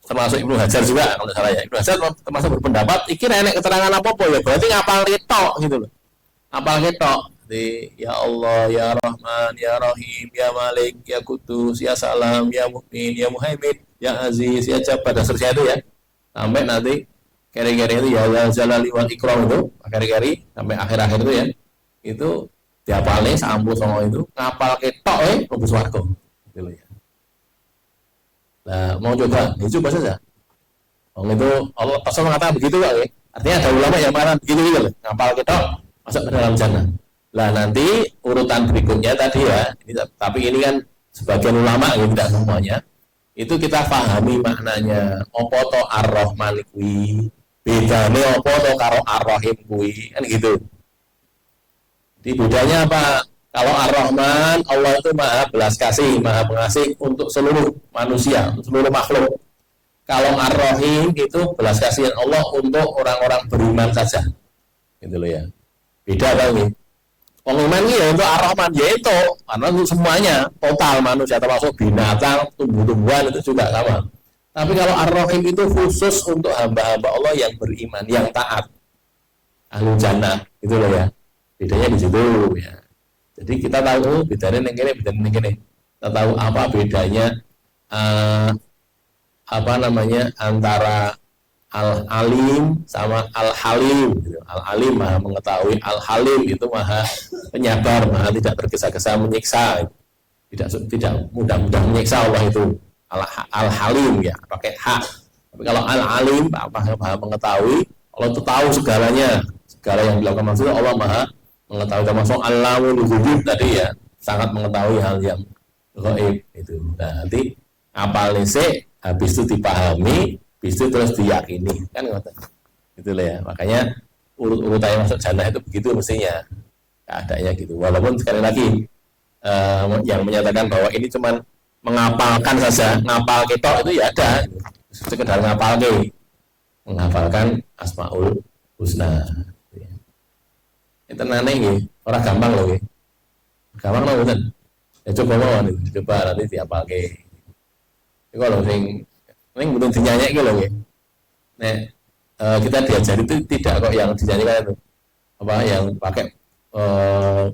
termasuk Ibnu Hajar juga kalau salah ya. Ibnu Hajar termasuk berpendapat iki enek keterangan apa-apa ya, berarti ngapal ketok gitu loh. Ngapal ketok. Di ya Allah, ya Rahman, ya Rahim, ya Malik, ya Kudus, ya Salam, ya Mukmin, ya Muhaimin, ya Aziz, ya Jabbar, dan seterusnya itu ya. Sampai nanti keri-keri itu ya Jalali wal Ikram itu, keri-keri sampai akhir-akhir itu ya. Itu diapalnya sampul sama itu, ngapal ketok mlebu swarga. Gitu loh ya. Nah, mau coba, coba saja. Itu Allah Rasul mengatakan begitu Pak ya. Artinya ada ulama yang mengatakan begitu gitu loh. Ngapal ketok masuk ke dalam jannah. Lah nanti urutan berikutnya tadi ya, tapi ini kan sebagian ulama ya, tidak semuanya. Itu kita pahami maknanya. Apa to Ar-Rahman kuwi? Bedane apa to karo Ar-Rahim kuwi? Kan gitu. Di bedanya apa? Kalau Ar-Rahman, Allah itu maha belas kasih, maha pengasih untuk seluruh manusia, untuk seluruh makhluk. Kalau Ar-Rahim itu belas kasihan Allah untuk orang-orang beriman saja. Gitu loh ya. Beda kan ini. Pengumuman ini ya untuk Ar-Rahman ya itu, karena untuk semuanya total manusia termasuk binatang, tumbuh-tumbuhan itu juga sama. Tapi kalau Ar-Rahim itu khusus untuk hamba-hamba Allah yang beriman, yang taat, ahlu jannah, gitu loh ya. Bedanya di situ ya. Jadi kita tahu bedanya begini. Kita tahu apa bedanya antara Al-Alim sama Al-Halim. Al-Alim maha mengetahui, Al-Halim itu maha penyabar, maha tidak tergesa-gesa menyiksa, tidak mudah-mudah menyiksa Allah itu. Al-Halim ya, pakai hak. Tapi kalau Al-Alim maha mengetahui, Allah itu tahu segalanya, segala yang dilakukan manusia Allah maha mengetahui, termasuk Allahul Ghuyub tadi ya, sangat mengetahui hal yang gaib itu. Nah, nanti apal lese, habis itu dipahami, habis itu terus diyakini, kan ngoten. Itulah ya, makanya urut-urutannya masuk jannah itu begitu mestinya keadaannya gitu. Walaupun sekali lagi yang menyatakan bahwa ini cuma Mengapalkan saja, ngapal ketok itu ya ada, sekedar ngapal ke, menghafalkan Asmaul Husna. Itu nanti orang gampang loh, gampang loh kan? Ya coba mau, coba nanti diapal ke. Itu kalau sing butuh dinyanyi gitu loh, nah kita diajari itu tidak kok yang dinyanyikan itu, apa yang pakai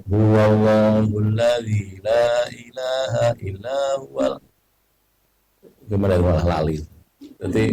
huwallahul ladzi la ilaha illa huwal, gimana itu malah lali. Jadi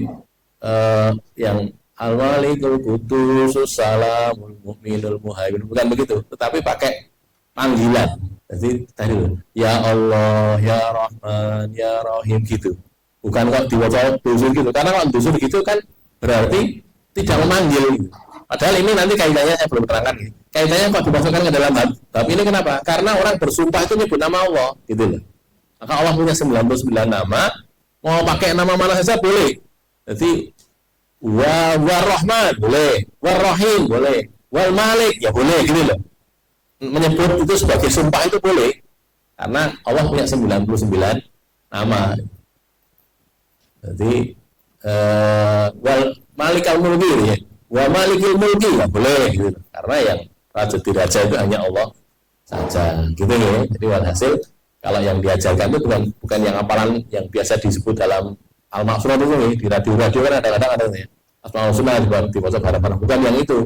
yang al-malikul qudusus salamul mu'minul muhaimin bukan begitu, tetapi pakai panggilan. Jadi tadi ya Allah, ya Rahman, ya Rahim gitu. Bukan kok diwaca dusur gitu. Karena kalau dusur gitu kan berarti tidak memanggil gitu. Padahal ini nanti kaitannya saya belum terangkan gitu. Kaitannya kok dimasukkan ke dalam bab ini kenapa? Karena orang bersumpah itu nyebut nama Allah gitu loh. Maka Allah punya 99 nama, mau pakai nama mana saja boleh. Jadi war Rahman boleh, war Rahim boleh, wal Malik ya boleh gitu loh. Menyebut itu sebagai sumpah itu boleh. Karena Allah punya 99 nama. Jadi wal Malikal Mulki ya. Wa Malikil Mulki ya boleh gitu. Karena yang raja diraja itu hanya Allah saja gitu ya. Jadi walhasil kalau yang diajarkan itu bukan yang hafalan yang biasa disebut dalam Al-Maqsurah itu nih, di radio-radio kan kadang-kadang ada ya. Asmaul Husna dibaca bareng-bareng, bukan yang itu.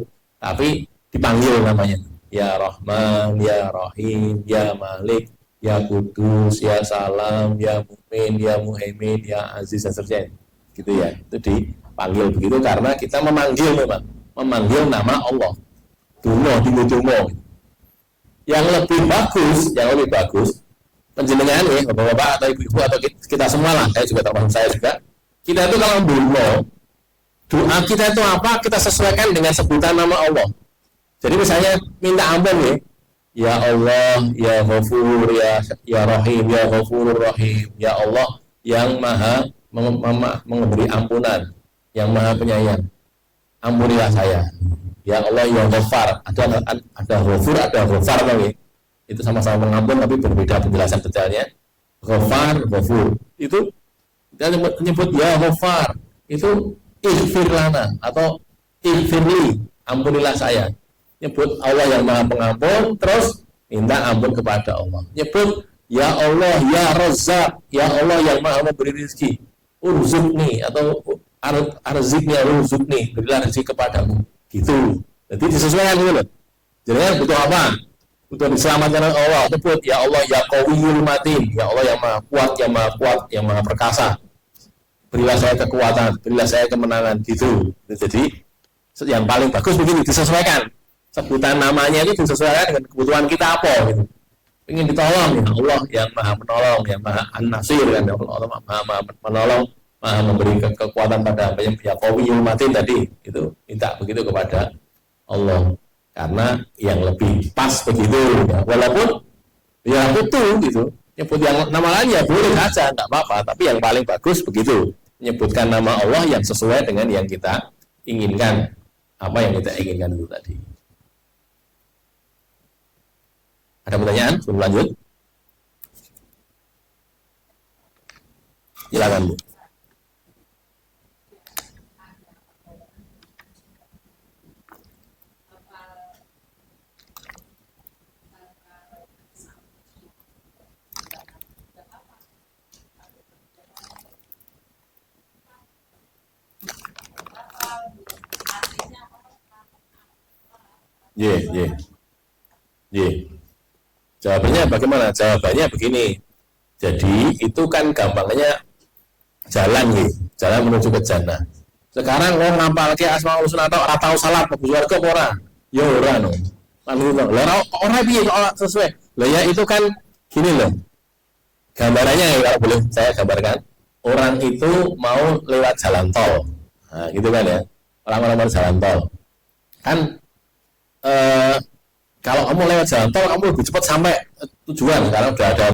Tapi dipanggil namanya. Ya Rahman, Ya Rahim, Ya Malik, Ya Kudus, Ya Salam, Ya Mu'min, Ya Muhaimin, Ya Aziz dan seterusnya. Gitu ya. Itu dipanggil begitu karena kita memanggil memang, memanggil nama Allah. Dungo, dungo. Yang lebih bagus penjenengan ya, bapak-bapak atau ibu-ibu atau kita semua lah, saya juga termasuk saya juga. Kita itu kalau dungo, doa kita itu apa? Kita sesuaikan dengan sebutan nama Allah. Jadi misalnya minta ampun ya Allah, ya Ghafur, ya Rahim, ya Ghafurur Rahim, ya Allah yang maha memberi ampunan, yang maha penyayang, ampunilah saya. Ya Allah, ya Ghafar, ada Ghafur, ada Ghafar lagi. Itu sama-sama mengampun tapi berbeda penjelasan detailnya. Ghafar, Ghafur. Itu kita menyebut ya Ghafar, itu ighfir lana atau ighfirli, ampunilah saya. Nyebut Allah yang maha pengampun, terus minta ampun kepada Allah. Nyebut ya Allah, ya Razzaq, ya Allah yang maha memberi rezeki, urzukni atau arzikni, urzukni, berilah rezeki kepadaku. Gitu. Jadi disesuaikan gitu loh. Jadi butuh apa? Butuh diselamatkan oleh Allah. Nyebut ya Allah, ya Qawiyul Matin, ya Allah yang maha kuat, yang maha perkasa. Berilah saya kekuatan, berilah saya kemenangan. Gitu. Jadi yang paling bagus begini, disesuaikan. Sebutan namanya itu disesuaikan dengan kebutuhan kita apa gitu. Ingin ditolong ya Allah yang maha menolong, yang maha an-nasir kan, Allah maha menolong, maha memberi kekuatan pada yang ya Qawiyul Matin tadi itu minta begitu kepada Allah karena yang lebih pas begitu ya. Walaupun ya butuh gitu nyebut yang nama lain ya boleh saja enggak apa-apa, tapi yang paling bagus begitu menyebutkan nama Allah yang sesuai dengan yang kita inginkan, apa yang kita inginkan itu tadi. Ada pertanyaan sebelum lanjut? Silakan Bu. Jawabannya bagaimana? Jawabannya begini. Jadi itu kan gampangnya jalan jalan menuju ke jannah. Sekarang orang ngapal ke Asmaul Husna ora tau salat mlebu swarga apa ora? Ya ora no. Lan ngono. Lah ora piye kok sesuai. Lah ya itu kan gini loh. Gambarannya ya kalau boleh saya gambarkan. Orang itu mau lewat jalan tol. Nah, gitu kan ya. Orang-orang mau jalan tol. Kan kalau kamu lewat jalan tol kamu lebih cepat sampai tujuan karena udah ada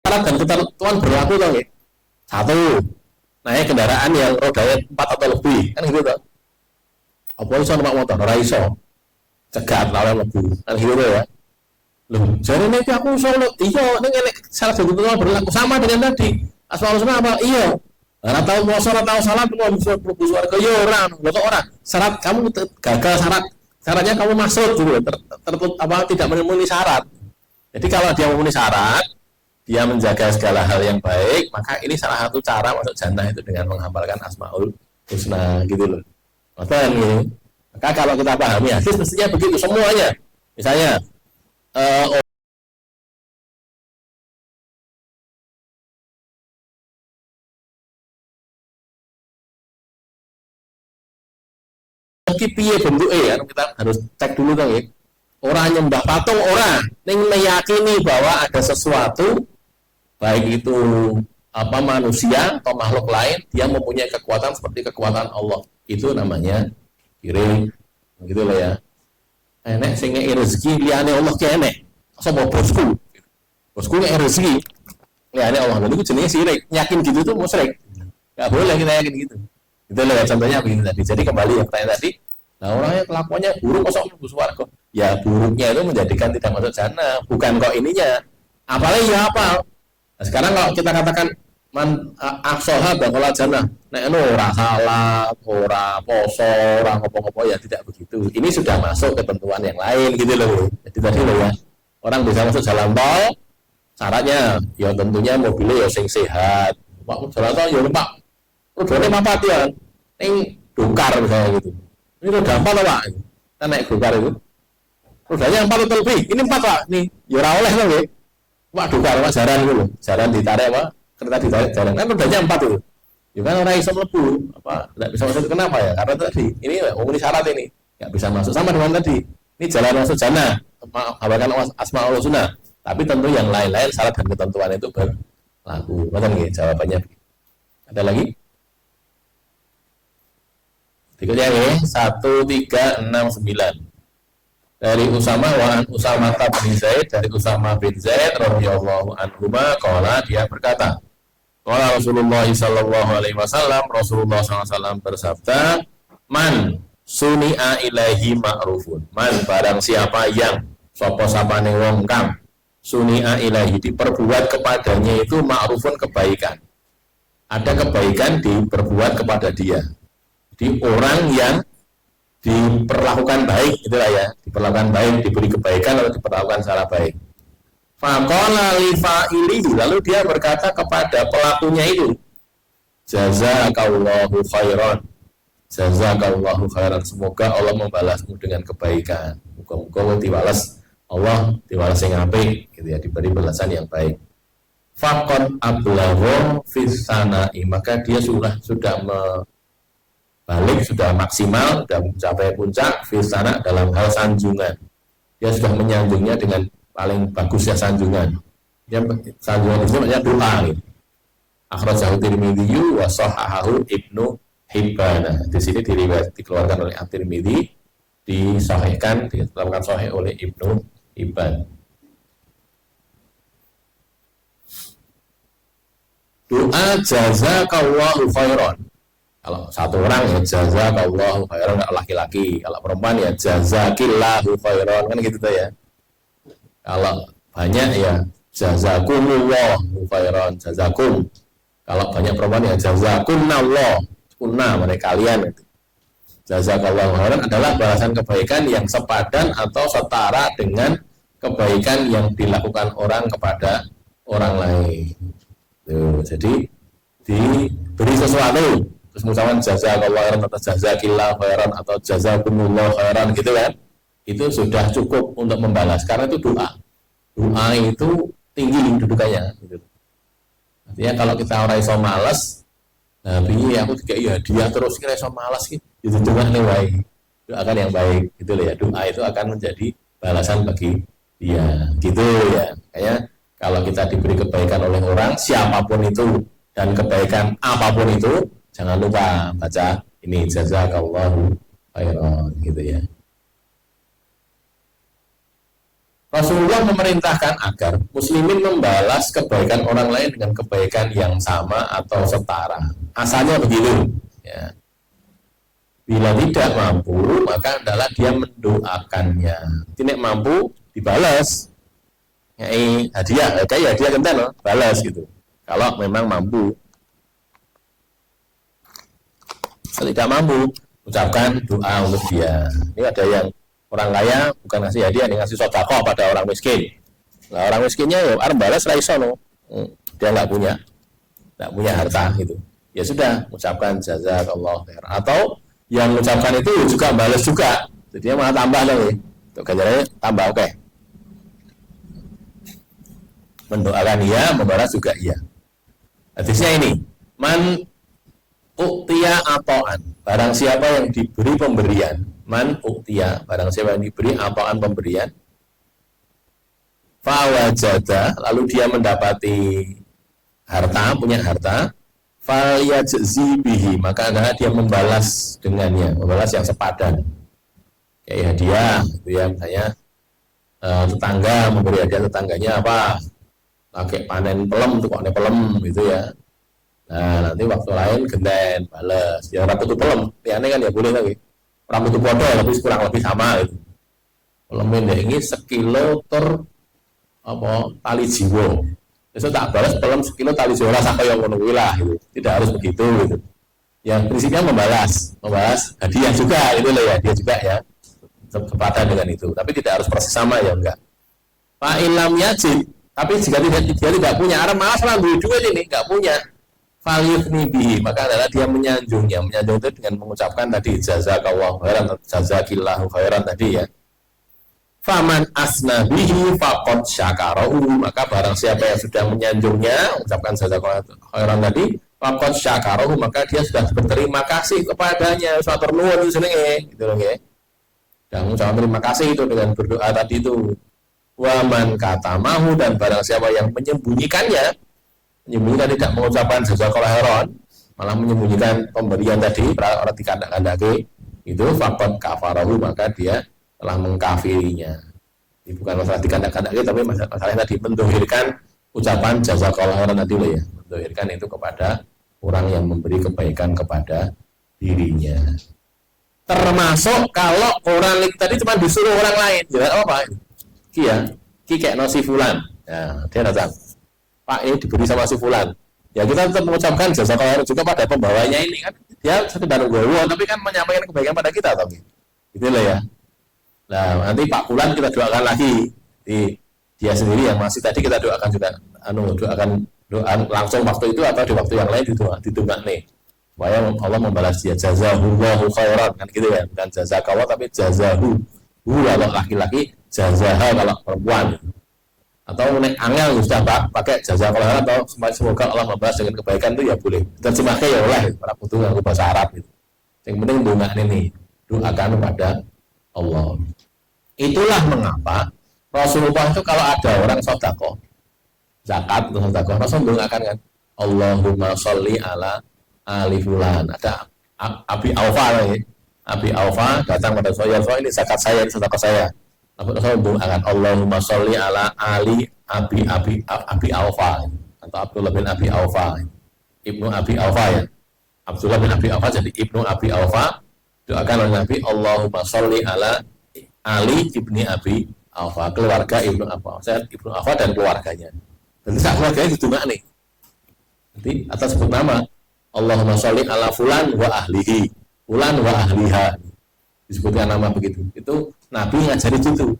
syarat dan ketentuan berlaku toh ya. Satu, naik kendaraan yang rodanya 4 atau lebih kan gitu toh. Apa iso numpak motor ora iso. Cegat lawan lebu kan gitu ya. Loh, jadi ini aku solo, iya, ini salah satu berlaku sama dengan tadi. Asmaul husna apa? Iya. Ora tahu mau sholat tahu salat mau mlebu swarga ya ora. Lho kok ora? Syarat kamu gagal syarat. Syaratnya kamu masuk gitu tertutup apa tidak memenuhi syarat. Jadi kalau dia memenuhi syarat, dia menjaga segala hal yang baik, maka ini salah satu cara masuk jannah itu dengan menghafalkan Asmaul Husna gitu loh. Maksudnya ini. Maka kalau kita pahami hadis mestinya begitu semuanya. Misalnya uh, piye bentuke ya kita harus cek dulu kan ya. Orang nyembah patung orang yang meyakini bahwa ada sesuatu baik itu apa manusia atau makhluk lain dia mempunyai kekuatan seperti kekuatan Allah. Itu namanya kiri gitu lah ya. Enek sing ngeki rezeki liyane Allah ki enek. Sapa bosku? Bosku ngeki rezeki liyane Allah. Itu jenenge syirik. Yakin gitu tuh musyrik. Enggak boleh kita yakin gitu. Itu lah ya, contohnya begini tadi. Jadi kembali yang tanya tadi, nah orangnya kelakuannya buruk kok mlebu swarga. Ya buruknya itu menjadikan tidak masuk jannah, bukan kok ininya. Apalagi ya apa? Nah, sekarang kalau kita katakan man aksoha bakal jannah, nek ora salah, ora poso, ora ngopo-ngopo ya tidak begitu. Ini sudah masuk ketentuan yang lain gitu loh. Jadi tadi loh ya, orang bisa masuk jalan tol, syaratnya ya tentunya mobilnya ya sing sehat. Pak jalan tol ya Pak, rodane papat ya, ning dokar misalnya gitu. Ini roda 4 loh Pak, kita naik dokar itu. Rodanya 4 atau lebih, ini 4 Pak, nih ya ora oleh loh ya. Pak dokar, Pak jaran gitu loh, jaran ditarik Pak, kereta ditarik jaran, kan rodanya 4 itu. Ya kan orang iso mlebu, apa, tidak bisa masuk, kenapa ya? Karena tadi, ini memenuhi syarat ini, nggak bisa masuk, sama dengan tadi. Ini jalan masuk jannah, mengabaikan Asmaul Husna, tapi tentu yang lain-lain syarat dan ketentuan itu berlaku. Macam ini jawabannya. Ada lagi? Berikutnya ya, 1369 dari Usama wa an Usama bin Zaid, dari Usama bin Zaid radhiyallahu anhuma qala, dia berkata, qala Rasulullah sallallahu alaihi wasallam, Rasulullah sallallahu alaihi wasallam bersabda, man suni'a ilaihi ma'rufun, man barang siapa yang sapa sapane wong kang suni'a ilaihi diperbuat kepadanya itu ma'rufun kebaikan, ada kebaikan diperbuat kepada dia. Di orang yang diperlakukan baik, itulah ya, diperlakukan baik, diberi kebaikan atau diperlakukan secara baik. Faqala li fa'ilihi, lalu dia berkata kepada pelakunya itu, jazakallahu khairan, jazakallahu khairan, semoga Allah membalasmu dengan kebaikan. Muga-muga diwales Allah, diwales yang apik, gitu ya, diberi balasan yang baik. Faqad ablagha fis sana'i, maka dia sudah balik, sudah maksimal, sudah mencapai puncak fisana dalam hal sanjungan. Dia sudah menyanjungnya dengan paling bagus ya sanjungan. Dia sanjungan itu namanya doa. Akhrajahu Tirmidzi wa shahahahu Ibnu Hibban. Di sini dikeluarkan oleh At-Tirmidzi, disahihkan, dikeluarkan sahih oleh Ibnu Hibban. Doa jazakallahu khairan. Kalau satu orang ya jazakallahu khairan, kalau laki-laki, kalau perempuan ya jazakillahu khairan, kan gitu tuh ya. Kalau banyak ya jazakumullahu khairan, jazakum. Kalau banyak perempuan ya jazakumnallah, kunna mereka kalian itu. Jazakallahu khairan adalah balasan kebaikan yang sepadan atau setara dengan kebaikan yang dilakukan orang kepada orang lain. Tuh, jadi diberi sesuatu terus mengucapkan jazakallahu khairan atau jazakillah khairan atau jazakumullah khairan gitu kan, itu sudah cukup untuk membalas, karena itu doa itu tinggi dudukannya gitu. Artinya kalau kita orang iso males, nah piye aku kayak dia terus kira iso males gitu, itu doa nih wae, doakan yang baik gitu loh ya, doa itu akan menjadi balasan bagi dia gitu ya. Kayak kalau kita diberi kebaikan oleh orang siapapun itu dan kebaikan apapun itu, jangan lupa baca ini jazakallahu khairan gitu ya. Rasulullah memerintahkan agar muslimin membalas kebaikan orang lain dengan kebaikan yang sama atau setara. Asalnya begitu ya. Bila tidak mampu, maka adalah dia mendoakannya. Tidak mampu dibalas. ngei hadiah, kayak hadiah kenten loh, balas gitu. Kalau memang mampu. Kalau tidak mampu, ucapkan doa untuk dia. Ini ada yang orang kaya bukan ngasih hadiah, nih ngasih sedekah pada orang miskin. Nah, orang miskinnya ya arep balas ra iso no. Dia nggak punya harta gitu. Ya sudah, ucapkan jazakallahu khair. Atau yang mengucapkan itu juga balas juga. Jadi dia malah tambah loh. Untuk ganjarannya tambah oke. Okay. Mendoakan iya, membalas juga iya. Hadisnya ini, man uktia atoan, barang siapa yang diberi pemberian, man uktia, barang siapa yang diberi atoan pemberian, fawajada, lalu dia mendapati harta, punya harta, falyajzi bihi, maka adalah dia membalas dengannya, membalas yang sepadan. Kayak hadiah, gitu ya, misalnya tetangga memberi hadiah tetangganya apa? Pakai panen pelem, tuh panen pelem gitu ya. Nah, nanti waktu lain genden, balas. Yang rambut itu pelem, liane kan ya boleh lagi. Rambut itu bodoh, tapi kurang lebih sama gitu. Pelemin ini sekilo tur apa tali jiwa. Besok tak balas pelem sekilo tali jiwa rasa yang ngono lah gitu. Tidak harus begitu gitu. Yang prinsipnya membalas hadiah juga itu loh ya, dia juga ya sepadan dengan itu. Tapi tidak harus persis sama ya enggak. Pak ilam yajid, tapi jika dia tidak punya, arah malas lah duit ini nggak punya. Faliyufni bihi, maka adalah dia menyanjungnya. Menyanjung itu dengan mengucapkan tadi jazakallahu khairan, jazakillahu khairan tadi ya. Faman asna bihi faqad syakarahu, maka barang siapa yang sudah menyanjungnya, mengucapkan jazakallahu khairan tadi, faqad syakarahu, maka dia sudah berterima kasih kepadanya. Suatu nuwun itu senenge, gitu loh ya. Dan mengucapkan terima kasih itu dengan berdoa tadi itu. Waman katamahu, dan barang siapa yang menyembunyikannya, tidak mengucapkan jazakallahu khairan, malah menyembunyikan pemberian tadi, orang dikandak-kandake itu faqad kafarahu, maka dia telah mengkafirinya. Ini bukan masalah dikandak-kandake, tapi masalahnya tadi mendohirkan ucapan jazakallahu khairan tadi loh ya, mendohirkan itu kepada orang yang memberi kebaikan kepada dirinya. Termasuk kalau orang tadi cuma disuruh orang lain, jelas apa? Ki kayak nasi fulan, ya, dia datang, Pak ini diberi sama si fulan, ya kita tetap mengucapkan jazakallahu juga pada pembawanya ini kan, dia sekedar gowo tapi kan menyampaikan kebaikan pada kita atau gitu lah ya. Nah nanti Pak fulan kita doakan lagi, dia sendiri yang masih tadi kita doakan juga, doa langsung waktu itu atau di waktu yang lain didoa nih supaya Allah membalas dia, jazahullahu khairan kan gitu ya, bukan jazakallah tapi jazahu, kalau laki-laki, jazaha kalau perempuan. Atau nek angel sudah pakai jazakallah atau semoga Allah membalas dengan kebaikan itu ya boleh. Terjemahnya ya oleh para kudu nganggo bahasa Arab gitu. Yang penting doakan ini, doakan kepada Allah. Itulah mengapa Rasulullah itu kalau ada orang sedekah, zakat atau sedekah, Rasul doakan kan, Allahumma sholli ala ali fulan. Ada Abi Aufa lagi. Abi Aufa datang pada saya, ini zakat saya, ini sedekah saya. Rasul doakan Allahumma sholli ala ali Abi Aufa atau Abdullah bin Abi Aufa, Ibnu Abi Aufa ya, Abdullah bin Abi Aufa jadi Ibnu Abi Aufa, doakan oleh Nabi Allahumma sholli ala Ali ibni Abi Aufa, keluarga Ibnu Aufa, Ibnu Aufa dan keluarganya. Jadi saat keluarganya ditunggak nih, nanti atas sebut nama Allahumma sholli ala fulan wa ahlihi, fulan wa ahliha, disebutkan nama begitu. Itu Nabi ngajari itu.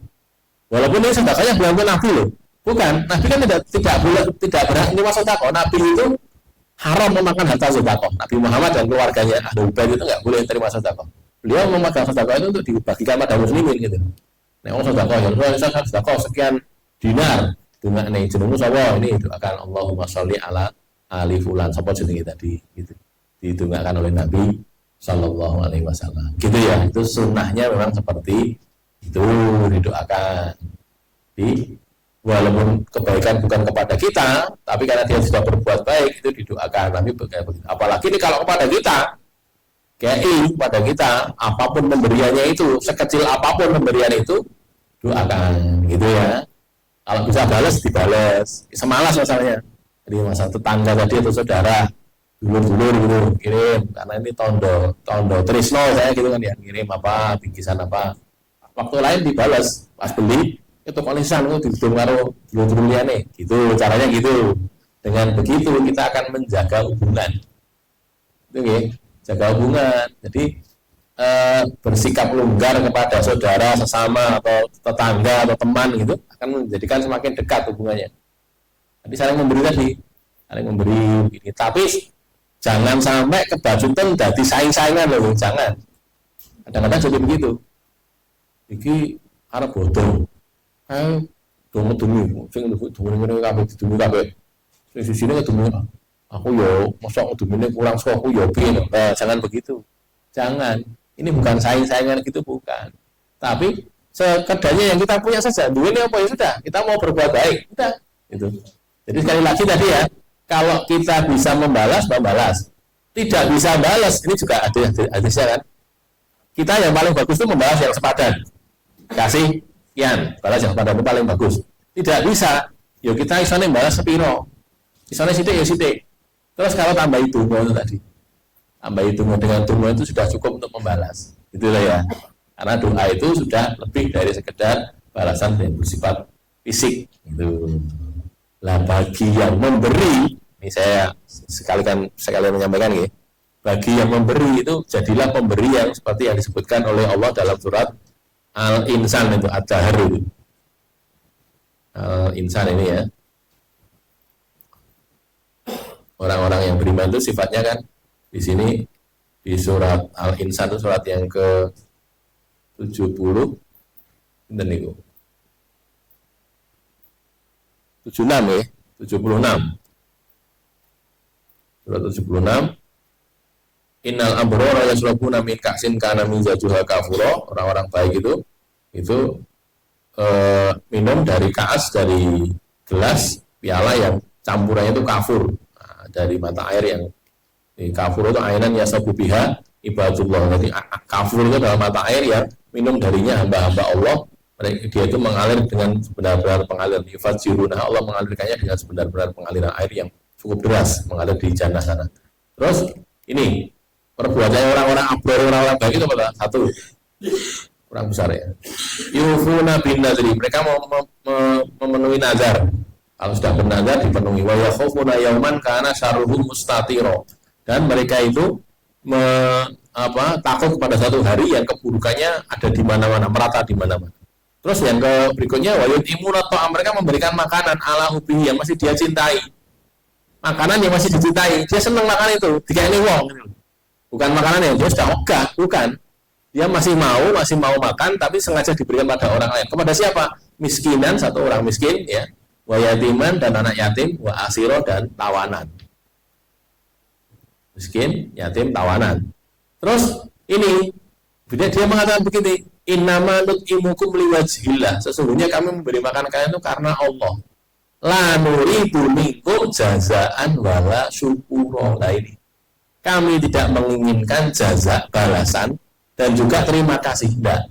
Walaupun ini sedekahnya belum Nabi loh. Bukan, Nabi kan tidak berhak ini masuk sedekah. Nabi itu haram memakan harta sedekah. Nabi Muhammad dan keluarganya Ahlul Bait itu enggak boleh terima sedekah. Beliau memakan sedekah itu untuk dibagikan pada muslimin gitu. Nek wong sedekah ya sedekah sekian dinar. Dunga nih jenengmu sapa ini doakan Allahumma sholli ala ali fulan, sapa jenenge tadi gitu. Didongakan oleh Nabi Sallallahu Alaihi Wasallam. Gitu ya, itu sunnahnya memang seperti itu, didoakan. Walaupun kebaikan bukan kepada kita, tapi karena dia sudah berbuat baik itu didoakan. Tapi begitu. Apalagi ini kalau kepada kita, kepada kita, apapun pemberiannya itu, sekecil apapun pemberian itu, doakan, gitu ya. Kalau bisa balas, dibalas. Semalas misalnya, jadi masa tetangga tadi atau saudara, dulur-dulur gitu kirim, karena ini tondo trisno saya gitu kan ya, kirim apa bingkisan apa, waktu lain dibalas pas beli itu kolisan itu di karo dulur-dulurane gitu, caranya gitu. Dengan begitu kita akan menjaga hubungan itu ya, jaga hubungan. Jadi bersikap longgar kepada saudara sesama atau tetangga atau teman gitu akan menjadikan semakin dekat hubungannya. Jadi saling memberi tadi, saling memberi ini. Tapi jangan sampai kebajutan jadi saing-saingan loh, jangan. Kadang-kadang jadi begitu. Iki arep bodoh. Dongo dulu, sing dulu kabeh dulu kabeh. Sing sisine ketemu aku yo mosok ngedumine kurang saka aku yo piye. Nah, jangan begitu. Jangan. Ini bukan saing-saingan gitu, bukan. Tapi sekedarnya yang kita punya saja. Duitnya apa ya sudah, kita mau berbuat baik, udah. Gitu. Jadi sekali lagi tadi ya, kalau kita bisa membalas, membalas. Tidak bisa balas, ini juga hadisnya kan. Kita yang paling bagus itu membalas yang sepadan. Kasih sekian, balas yang sepadan itu paling bagus. Tidak bisa, yuk kita isone balas sepiro. Isone sidik ya sidik. Terus kalau tambah itu tadi. Tambah hitung dengan doa itu sudah cukup untuk membalas. Itulah ya. Karena doa itu sudah lebih dari sekedar balasan yang bersifat fisik. Itu. Lah bagi yang memberi, ini saya sekalian menyampaikan ya. Bagi yang memberi itu jadilah pemberi yang seperti yang disebutkan oleh Allah dalam surat Al-Insan itu Ad-Dahr itu. Al-Insan ini ya. Orang-orang yang beriman itu sifatnya kan di sini di surat Al-Insan itu surat yang ke 70 dan itu 76 ya 76 surat 76 innal abrara yashrabuna min ka'sin kana mizajuha kafura, orang-orang baik itu minum dari kaas, dari gelas piala yang campurannya itu kafur, nah, dari mata air yang kafur itu ainan yasabu biha ibadullah. Jadi kafur itu dalam mata air yang minum darinya hamba-hamba Allah. Dia itu mengalir dengan sebenar-benar pengaliran. Yufajiruna, Allah mengalirkannya dengan sebenar-benar pengaliran air yang cukup deras mengalir di jannah sana. Terus ini perbuatannya orang-orang abrar, orang-orang baik itu apa? Satu, kurang besar ya. Yufuna bin nadri, mereka mau memenuhi nazar. Kalau sudah bernazar dipenuhi. Wa yakhufuna yauman kana syarruhu mustatiro. Dan mereka itu takut kepada satu hari yang keburukannya ada di mana-mana, merata di mana-mana. Terus yang berikutnya wayut imunat, mereka memberikan makanan ala hubihi yang masih dia cintai. Makanan yang masih dicintai, dia senang makan itu, dikaini wong. Bukan makanan yang dia sudah ogah, bukan. Dia masih mau makan, tapi sengaja diberikan pada orang lain. Kepada siapa? Miskinan, satu orang miskin, ya. Wa yatiman, dan anak yatim, wa asiro, dan tawanan. Miskin, yatim, tawanan. Terus ini dia mengatakan begini, innama nut'imukum liwajhillah, sesungguhnya kami memberi makan kalian itu karena Allah. La nuridu minkum jazaan wala syukura. Nah ini, kami tidak menginginkan jaza, balasan, dan juga terima kasih. Tidak.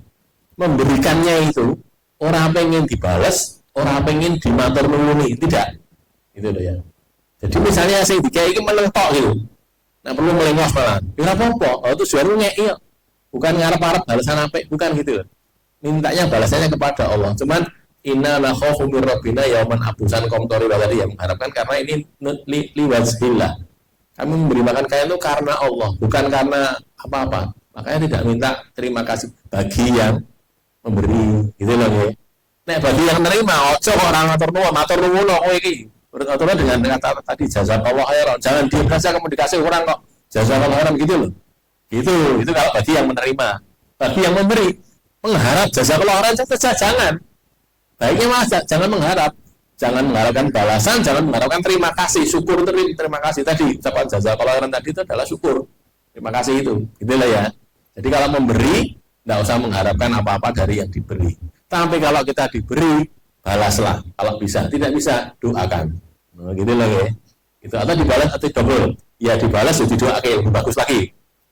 Memberikannya itu orang pengen dibalas, orang pengen dimatur nuwuni, tidak. Itu loh ya. Jadi misalnya sing dikai iki melentok gitu. Nah perlu melengos malah. Ya apa-apa, itu tujuannya ngeki. Bukan ngarep-arep balasan apik, bukan gitu. Mintanya balasannya kepada Allah. Cuman inna la khaufu mir rabbina yauman abusan qamtari tadi yang mengharapkan karena ini liwajhillah. Kami memberi makan kalian itu karena Allah, bukan karena apa-apa. Makanya tidak minta terima kasih bagi yang memberi, gitu loh ya. Nek bagi yang menerima, ojo orang matur nuwun kowe iki. Beraturan dengan kata tadi jazakallahu khairan. Jangan diam saja kamu dikasih orang kok. Jazakallahu khairan gitu loh. Itu kalau bagi yang menerima. Bagi yang memberi, mengharap jazakallahu khairan saja jangan. Baiknya mas, jangan mengharap. Jangan mengharapkan balasan, jangan mengharapkan terima kasih, syukur terima kasih tadi. Ucapan jazakallahu khairan tadi itu adalah syukur. Terima kasih itu. Gitulah ya. Jadi kalau memberi, tidak usah mengharapkan apa-apa dari yang diberi. Tapi kalau kita diberi, balaslah. Kalau bisa, tidak bisa, doakan. Nah, gitu lah ya. Itu atau dibalas atau double. Ya dibalas, ya didoakan lebih bagus lagi.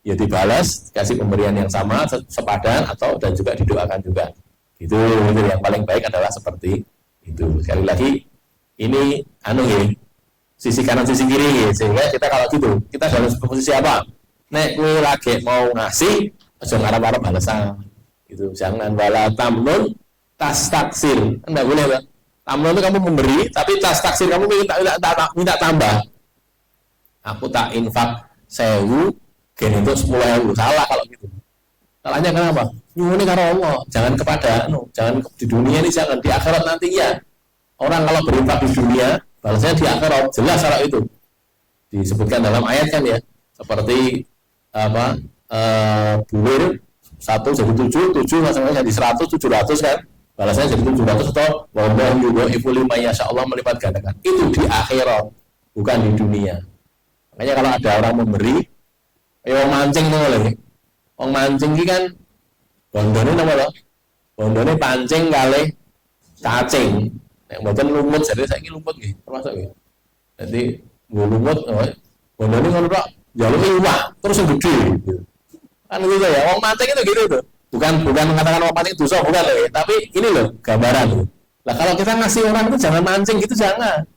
Ya dibalas, kasih pemberian yang sama, sepadan atau dan juga didoakan juga. Itu yang paling baik adalah seperti itu. Sekali lagi, ini ya, sisi kanan sisi kiri ya. Sehingga kita kalau gitu, kita dalam posisi apa? Nek kowe lagi mau ngasih, aja ngarep-arep balasan. Gitu. Jangan wala tamnun tas taksir, enggak boleh Pak. Tamlo itu kamu memberi, tapi tas taksir kamu minta tambah. Aku tak infak 1.000, gen itu 10.000, salah kalau gitu. Salahnya kenapa? Nyuwun karo Allah, jangan kepada jangan di dunia ini, jangan di akhirat nanti ya. Orang kalau berinfak di dunia, balasnya di akhirat, jelas kalau itu. Disebutkan dalam ayat kan ya, seperti apa? Bulir 1 jadi 7, 7 masing-masing jadi 100, 700 kan. Balasnya jadi 700 atau wallahu yudhi'u liman yasha, Allah melipat gandakan. Itu di akhirat, bukan di dunia. Makanya kalau ada orang memberi, ayo mancing boleh. Wong mancing iki kan bondone napa to? Bondone pancing kalih cacing. Nek mboten lumut, jadi saiki lumut nggih, termasuk nggih. Jadi nggo lumut, bondone ngono tok, njaluk iwak terus yang gede gitu. Kan gitu ya, wong mancing itu gitu tuh. Bukan mengatakan wong mancing dosa, bukan loh ya. Tapi ini loh gambaran tuh. Lah kalau kita ngasih orang itu jangan mancing gitu, jangan.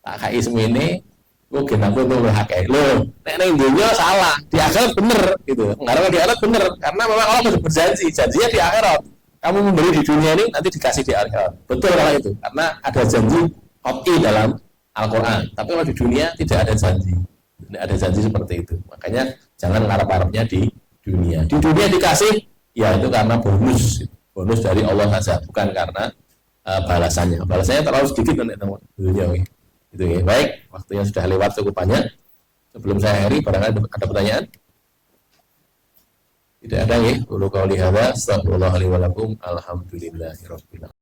Tak kai semene gue kena gue tuh hakik lo, nek dunia salah, di akhirat bener gitu, nggak di akhirat bener, karena memang Allah sudah berjanji, janjinya di akhirat, kamu memberi di dunia ini nanti dikasih di akhirat, betul kalau itu, karena ada janji qat'i dalam Al-Quran, tapi kalau di dunia tidak ada janji, tidak ada janji seperti itu, makanya jangan ngarep-ngarepnya di dunia dikasih, ya itu karena bonus dari Allah saja, bukan karena balasannya terlalu sedikit nanti teman dunia. Itu ya. Baik, waktunya sudah lewat cukup banyak. Sebelum saya akhiri, barangkali ada pertanyaan? Tidak ada ya. Ulu qauli hadza, astagfirullahaladzim wa lakum, alhamdulillahirabbil alamin.